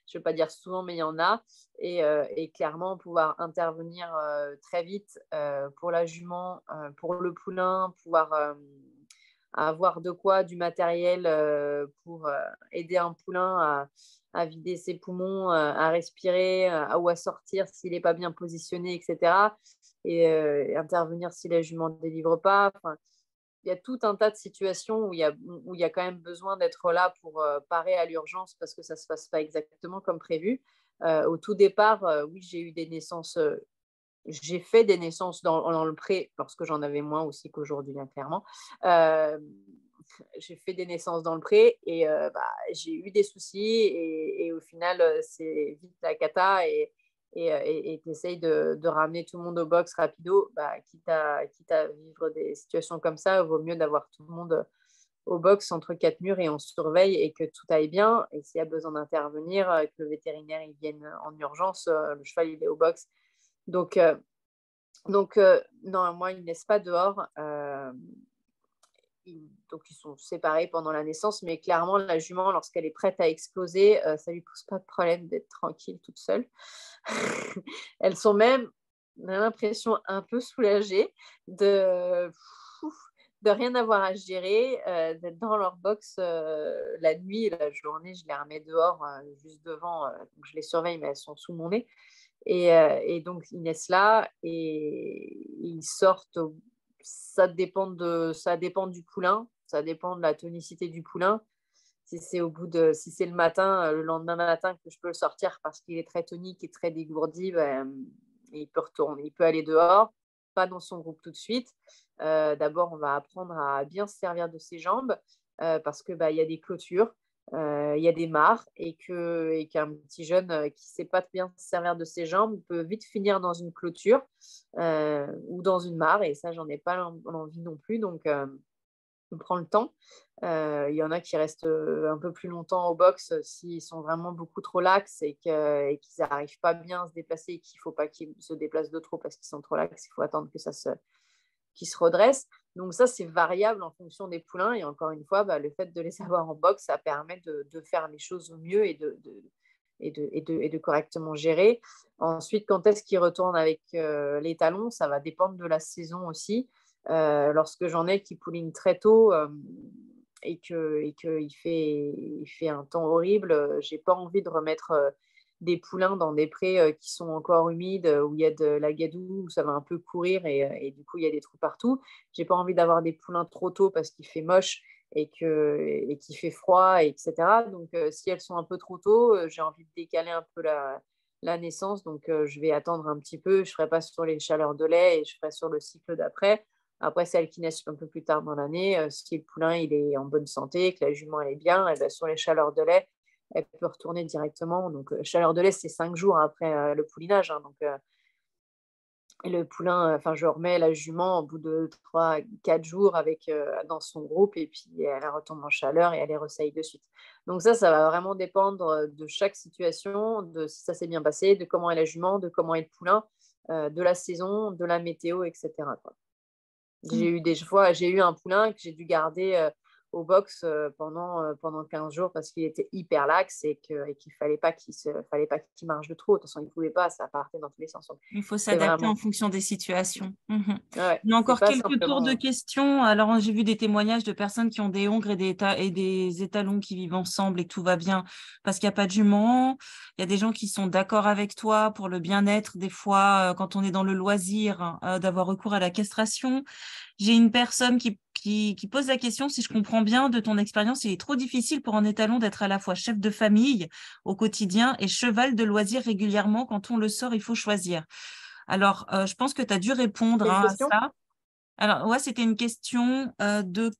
je ne vais pas dire souvent, mais il y en a. Et clairement, pouvoir intervenir très vite pour la jument, pour le poulain, pouvoir avoir du matériel pour aider un poulain à vider ses poumons, à respirer ou à sortir s'il n'est pas bien positionné, etc. Et intervenir si la jument ne délivre pas. Enfin, il y a tout un tas de situations où il y a quand même besoin d'être là pour parer à l'urgence parce que ça ne se passe pas exactement comme prévu. Au tout départ, oui, j'ai eu des naissances. J'ai fait des naissances dans le pré, lorsque j'en avais moins aussi qu'aujourd'hui, hein, clairement. J'ai fait des naissances dans le pré et j'ai eu des soucis et au final, c'est vite la cata et tu essayes de ramener tout le monde au box rapido. Quitte à vivre des situations comme ça, il vaut mieux d'avoir tout le monde au box entre 4 murs et on surveille et que tout aille bien. Et s'il y a besoin d'intervenir, que le vétérinaire il vienne en urgence, le cheval il est au box. Donc non, moi, ils ne naissent pas dehors. Donc, ils sont séparés pendant la naissance, mais clairement, la jument, lorsqu'elle est prête à exploser, ça ne lui pose pas de problème d'être tranquille toute seule. Elles sont même, on a l'impression, un peu soulagées de rien avoir à gérer, d'être dans leur box la nuit, la journée, je les remets dehors, juste devant, donc je les surveille, mais elles sont sous mon nez. Et donc, ils naissent là et ils sortent. Ça dépend du poulain, ça dépend de la tonicité du poulain. si c'est le matin, le lendemain matin que je peux le sortir parce qu'il est très tonique et très dégourdi, il peut aller dehors, pas dans son groupe tout de suite. D'abord, on va apprendre à bien se servir de ses jambes parce que y a des clôtures, il y a des mares et qu'un petit jeune qui ne sait pas bien se servir de ses jambes peut vite finir dans une clôture ou dans une mare, et ça, j'en ai pas envie non plus. Donc, on prend le temps. Il y en a qui restent un peu plus longtemps au box s'ils sont vraiment beaucoup trop laxes et qu'ils n'arrivent pas bien à se déplacer et qu'il ne faut pas qu'ils se déplacent de trop parce qu'ils sont trop laxes. Il faut attendre qu'ils se redressent. Donc ça, c'est variable en fonction des poulains. Et encore une fois, le fait de les avoir en box, ça permet de faire les choses au mieux et de correctement gérer. Ensuite, quand est-ce qu'ils retournent avec les talons, ça va dépendre de la saison aussi. Lorsque j'en ai qui poulinent très tôt et qu'il fait un temps horrible, j'ai pas envie de remettre des poulains dans des prés qui sont encore humides, où il y a de la gadoue, où ça va un peu courir et du coup il y a des trous partout. J'ai pas envie d'avoir des poulains trop tôt parce qu'il fait moche et qu'il fait froid, etc. Donc si elles sont un peu trop tôt, j'ai envie de décaler un peu la naissance. Donc je vais attendre un petit peu, je ferai pas sur les chaleurs de lait et je ferai sur le cycle d'après. Après, celles qui naissent un peu plus tard dans l'année, si le poulain il est en bonne santé, que la jument elle est bien, et sur les chaleurs de lait, elle peut retourner directement. Donc, chaleur de lait, c'est 5 jours après le poulinage. Donc, et le poulain, je remets la jument au bout de 3-4 jours dans son groupe, et puis elle retombe en chaleur et elle les ressaille de suite. Donc ça va vraiment dépendre de chaque situation, de si ça s'est bien passé, de comment est la jument, de comment est le poulain, de la saison, de la météo, etc. J'ai eu un poulain que j'ai dû garder au box pendant 15 jours parce qu'il était hyper laxe et qu'il fallait pas qu'il marche de trop. De toute façon, il ne pouvait pas, ça partait dans tous les sens. Donc, il faut s'adapter en fonction des situations. Ouais, il y a encore quelques simplement... tours de questions. Alors, j'ai vu des témoignages de personnes qui ont des hongres et des étalons qui vivent ensemble et que tout va bien parce qu'il n'y a pas de jument. Il y a des gens qui sont d'accord avec toi pour le bien-être, des fois, quand on est dans le loisir, d'avoir recours à la castration. J'ai une personne qui pose la question, si je comprends bien de ton expérience, il est trop difficile pour un étalon d'être à la fois chef de famille au quotidien et cheval de loisir régulièrement. Quand on le sort, il faut choisir. Alors, je pense que tu as dû répondre à ça. Alors, ouais, c'était une question de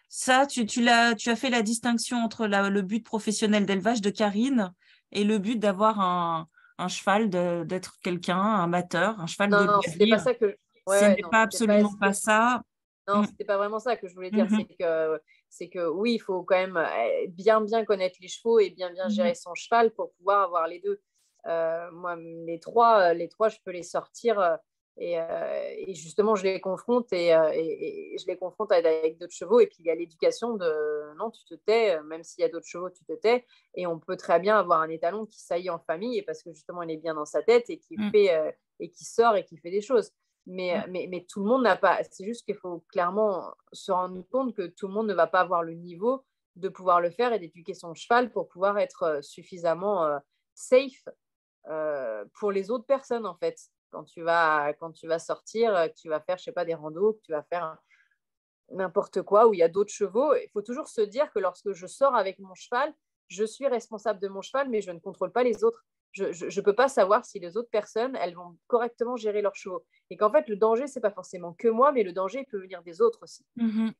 ça. Tu as fait la distinction entre le but professionnel d'élevage de Karine et le but d'avoir un cheval, d'être quelqu'un, un amateur, un cheval de Non, c'était pas loisir. ça que... Ce n'est pas absolument pas ça. Non, c'était pas vraiment ça que je voulais dire. C'est que oui, il faut quand même bien connaître les chevaux et bien gérer son cheval pour pouvoir avoir les deux. Moi, les trois, je peux les sortir et justement, je les confronte et je les confronte avec d'autres chevaux. Et puis, il y a l'éducation de non, tu te tais, même s'il y a d'autres chevaux, tu te tais. Et on peut très bien avoir un étalon qui saillit en famille parce que justement, il est bien dans sa tête et qui fait et qui sort et qui fait des choses. Mais tout le monde n'a pas. C'est juste qu'il faut clairement se rendre compte que tout le monde ne va pas avoir le niveau de pouvoir le faire et d'éduquer son cheval pour pouvoir être suffisamment safe pour les autres personnes, en fait. Quand tu vas sortir, que tu vas faire, je sais pas, des randos, que tu vas faire n'importe quoi où il y a d'autres chevaux, il faut toujours se dire que lorsque je sors avec mon cheval, je suis responsable de mon cheval, mais je ne contrôle pas les autres. Je ne peux pas savoir si les autres personnes, elles vont correctement gérer leurs chevaux. Et qu'en fait, le danger, ce n'est pas forcément que moi, mais le danger peut venir des autres aussi.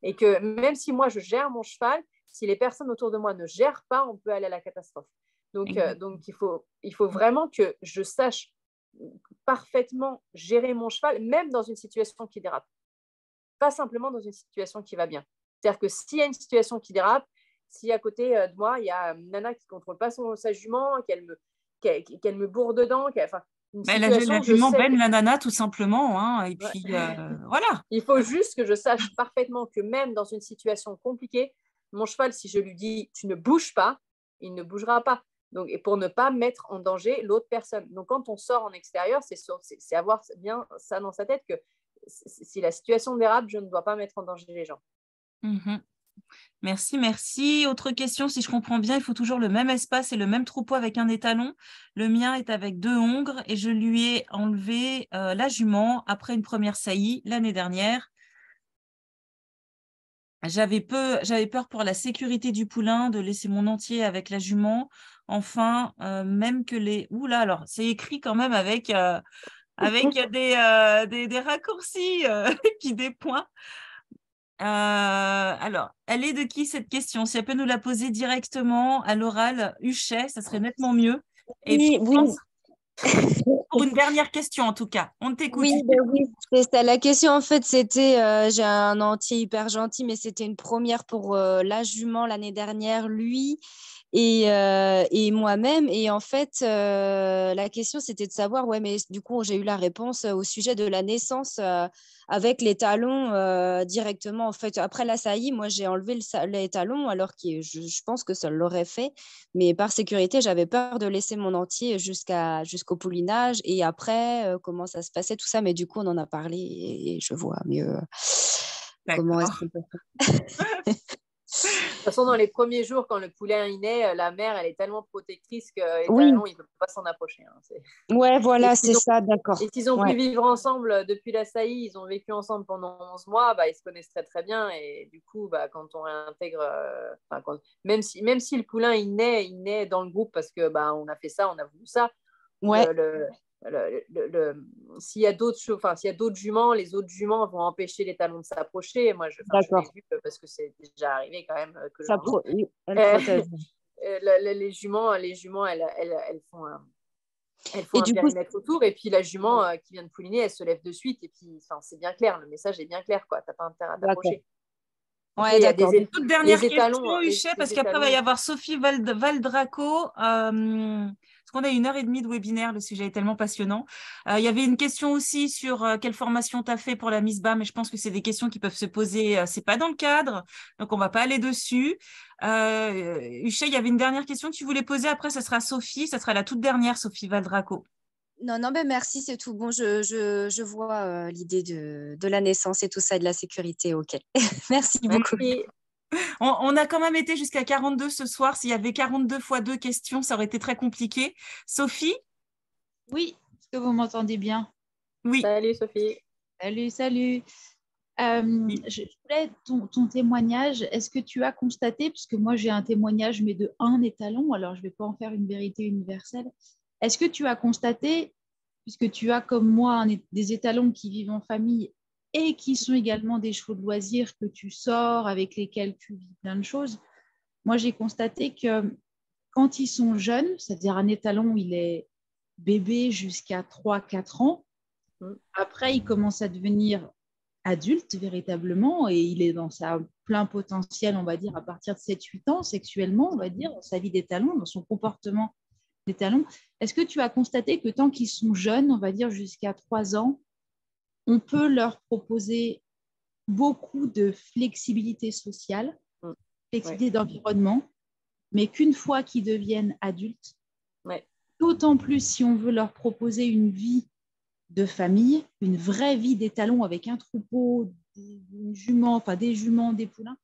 Et que même si moi, je gère mon cheval, si les personnes autour de moi ne gèrent pas, on peut aller à la catastrophe. Donc il faut vraiment que je sache parfaitement gérer mon cheval, même dans une situation qui dérape. Pas simplement dans une situation qui va bien. C'est-à-dire que s'il y a une situation qui dérape, si à côté de moi, il y a une nana qui ne contrôle pas sa jument, qu'elle me bourre dedans, la jument baigne la nana, tout simplement. Hein, et puis, voilà. Il faut juste que je sache parfaitement que même dans une situation compliquée, mon cheval, si je lui dis « tu ne bouges pas », il ne bougera pas. Donc, et pour ne pas mettre en danger l'autre personne. Donc, quand on sort en extérieur, c'est avoir bien ça dans sa tête que si la situation dérape, je ne dois pas mettre en danger les gens. Merci. Autre question, si je comprends bien, il faut toujours le même espace et le même troupeau avec un étalon. Le mien est avec 2 hongres et je lui ai enlevé la jument après une première saillie l'année dernière. J'avais peur pour la sécurité du poulain de laisser mon entier avec la jument. Enfin, même que les... Ouh là, alors, c'est écrit quand même avec des raccourcis puis des points. Alors, elle est de qui cette question? Si elle peut nous la poser directement à l'oral, Huchet, ça serait nettement mieux. Et puis, Oui, je oui, pense, pour une dernière question en tout cas, on t'écoute. oui, c'est ça. La question, en fait, c'était, j'ai un entier hyper gentil, mais c'était une première pour la jument l'année dernière, lui et moi-même. Et en fait, la question, c'était de savoir, ouais, mais du coup, j'ai eu la réponse au sujet de la naissance avec les talons directement. En fait, après la saillie, moi, j'ai enlevé les talons, alors que je pense que ça l'aurait fait. Mais par sécurité, j'avais peur de laisser mon entier jusqu'au poulinage. Et après, comment ça se passait, tout ça. Mais du coup, on en a parlé et je vois mieux comment est-ce D'accord. qu'on peut De toute façon, dans les premiers jours, quand le poulain il naît, la mère, elle est tellement protectrice que les Oui, talons, il ne peut pas s'en approcher. Hein. ouais, Et voilà, c'est ça, d'accord. s'ils ont pu Ouais, vivre ensemble depuis la saillie, ils ont vécu ensemble pendant 11 mois, bah, ils se connaissent très très bien. Et du coup, bah, quand on réintègre, même si le poulain il naît dans le groupe parce que bah, on a fait ça, on a voulu ça. ouais, S'il y a d'autres juments, les autres juments vont empêcher les talons de s'approcher. Moi, je l'ai d'accord. vu parce que c'est déjà arrivé quand même que Ça j'en doute. oui, elle Euh, protège. les juments, elles font Et un du coup, périmètre autour, et puis la jument qui vient de pouliner, elle se lève de suite, et puis c'est bien clair, le message est bien clair, quoi. T'as pas intérêt à d'accord. t'approcher. Après, Ouais, il y a d'accord. Toute dernière les étalons, question, Huchet, parce les qu'après, il va y étalons. avoir Sophie Valdraco. Parce qu'on a 1 heure et demie de webinaire, le sujet est tellement passionnant. Il y avait une question aussi sur quelle formation tu as fait pour la Miss BA, mais je pense que c'est des questions qui peuvent se poser. C'est pas dans le cadre, donc on va pas aller dessus. Huchet, il y avait une dernière question que tu voulais poser. Après, ça sera Sophie, ça sera la toute dernière, Sophie Valdraco. Non, non, ben merci, c'est tout. Bon, je vois l'idée de la naissance et tout ça, et de la sécurité. OK. Merci beaucoup. Merci. On a quand même été jusqu'à 42 ce soir. S'il y avait 42 fois 2 questions, ça aurait été très compliqué. Sophie? Oui, est-ce que vous m'entendez bien? Oui. Salut Sophie. Salut, salut. Je voulais ton témoignage. Est-ce que tu as constaté, puisque moi j'ai un témoignage, mais de un étalon, alors je ne vais pas en faire une vérité universelle. Est-ce que tu as constaté, puisque tu as comme moi des étalons qui vivent en famille et qui sont également des chevaux de loisirs que tu sors, avec lesquels tu vis plein de choses, moi j'ai constaté que quand ils sont jeunes, c'est-à-dire un étalon, il est bébé jusqu'à 3-4 ans, après il commence à devenir adulte véritablement et il est dans sa plein potentiel, on va dire, à partir de 7-8 ans, sexuellement, on va dire, dans sa vie des talons, dans son comportement des talons. Est-ce que tu as constaté que tant qu'ils sont jeunes, on va dire jusqu'à 3 ans, on peut leur proposer beaucoup de flexibilité sociale, flexibilité d'environnement, mais qu'une fois qu'ils deviennent adultes, d'autant plus si on veut leur proposer une vie de famille, une vraie vie d'étalon avec un troupeau, des juments, des poulains,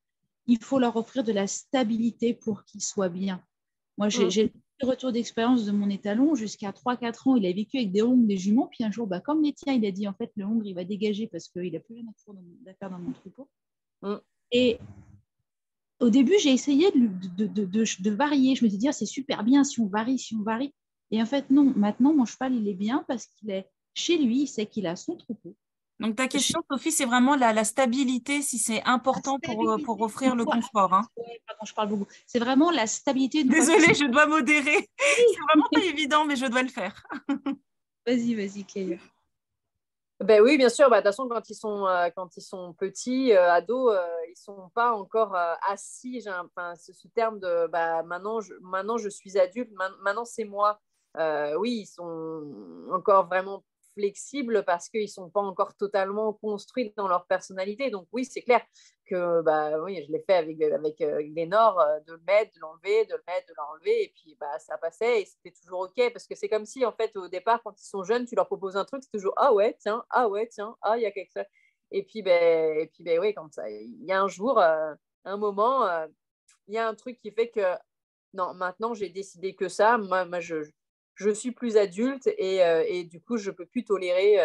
il faut leur offrir de la stabilité pour qu'ils soient bien. Moi, j'ai le retour d'expérience de mon étalon. Jusqu'à 3-4 ans, il a vécu avec des hongres, des juments. Puis un jour, comme les tiens, il a dit, en fait, le hongre, il va dégager parce qu'il n'a plus rien d'affaire dans mon troupeau. Et au début, j'ai essayé de varier. Je me disais, c'est super bien si on varie, si on varie. Et en fait, non. Maintenant, mon cheval, il est bien parce qu'il est chez lui, il sait qu'il a son troupeau. Donc, ta question, Sophie, c'est vraiment la stabilité, si c'est important pour offrir le confort. Hein. Oui, pardon, je parle beaucoup. C'est vraiment la stabilité. Désolée, je dois modérer. C'est vraiment pas évident, mais je dois le faire. Vas-y, Clélia. Ben oui, bien sûr. De toute façon, quand ils sont petits, ados, ils ne sont pas encore assis. Ce terme de maintenant je suis adulte, maintenant c'est moi. Oui, ils sont encore vraiment flexibles parce qu'ils ne sont pas encore totalement construits dans leur personnalité. Donc oui, c'est clair que oui, je l'ai fait avec Lénore, de le mettre, de l'enlever, de le mettre, de l'enlever, et puis ça passait et c'était toujours OK, parce que c'est comme si en fait au départ, quand ils sont jeunes, tu leur proposes un truc, c'est toujours ah ouais tiens, il y a quelque chose, et puis oui, quand ça, il y a un jour, un moment, il y a un truc qui fait que non, maintenant j'ai décidé que ça, moi je suis plus adulte, et du coup je peux plus tolérer,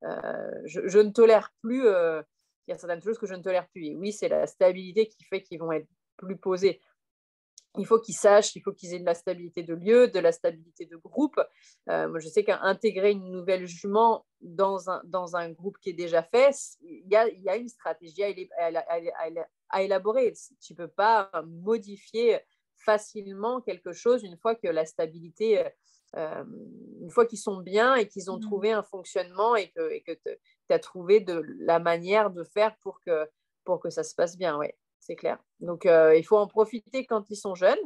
je ne tolère plus il y a certaines choses que je ne tolère plus. Et oui, c'est la stabilité qui fait qu'ils vont être plus posés. Il faut qu'ils sachent, il faut qu'ils aient de la stabilité de lieu, de la stabilité de groupe. Moi, je sais qu'intégrer une nouvelle jument dans un groupe qui est déjà fait, il y a une stratégie à élaborer. Tu ne peux pas modifier facilement quelque chose une fois que la stabilité, une fois qu'ils sont bien et qu'ils ont trouvé un fonctionnement et que tu as trouvé la manière de faire pour que ça se passe bien. Ouais. C'est clair. Donc, il faut en profiter quand ils sont jeunes,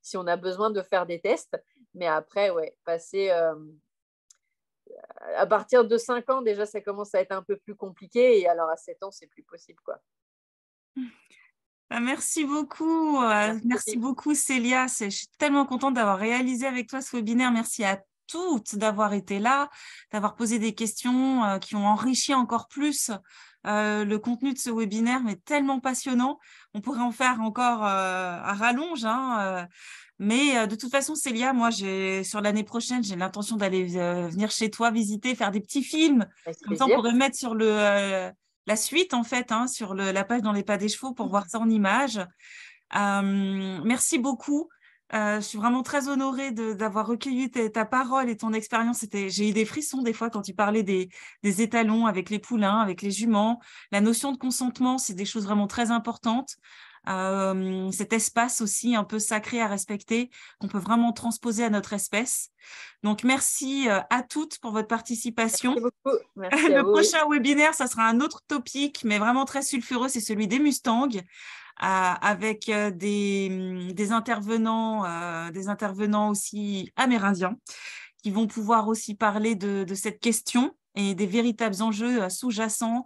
si on a besoin de faire des tests. Mais après, ouais, passer à partir de 5 ans, déjà, ça commence à être un peu plus compliqué. Et alors, à 7 ans, c'est plus possible, quoi. Merci beaucoup. Merci beaucoup, Célia. Je suis tellement contente d'avoir réalisé avec toi ce webinaire. Merci à toutes d'avoir été là, d'avoir posé des questions qui ont enrichi encore plus le contenu de ce webinaire, mais tellement passionnant. On pourrait en faire encore à rallonge, hein, mais de toute façon, Célia, moi, sur l'année prochaine, j'ai l'intention d'aller venir chez toi visiter, faire des petits films. Comme ça, on pourrait mettre sur la suite, en fait, hein, sur la page Dans les pas des chevaux pour voir ça en images. Merci beaucoup. Je suis vraiment très honorée d'avoir recueilli ta parole et ton expérience. J'ai eu des frissons des fois quand tu parlais des étalons avec les poulains, avec les juments. La notion de consentement, c'est des choses vraiment très importantes. Cet espace aussi un peu sacré à respecter, qu'on peut vraiment transposer à notre espèce. Donc, merci à toutes pour votre participation. Merci beaucoup. Merci Le prochain webinaire, ça sera un autre topic, mais vraiment très sulfureux, c'est celui des Mustangs. Avec des intervenants aussi amérindiens qui vont pouvoir aussi parler de cette question et des véritables enjeux sous-jacents,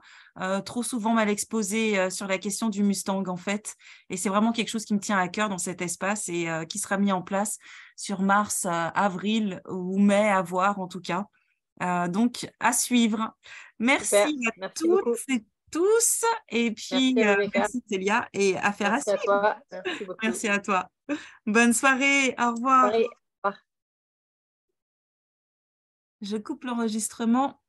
trop souvent mal exposés sur la question du Mustang en fait. Et c'est vraiment quelque chose qui me tient à cœur dans cet espace et qui sera mis en place sur mars, avril ou mai, à voir en tout cas. Donc, à suivre. Merci à toutes et tous. Et puis, merci Célia. Et affaire à suivre. Merci à toi. Merci beaucoup. Merci à toi. Bonne soirée. Au revoir. Au revoir. Je coupe l'enregistrement.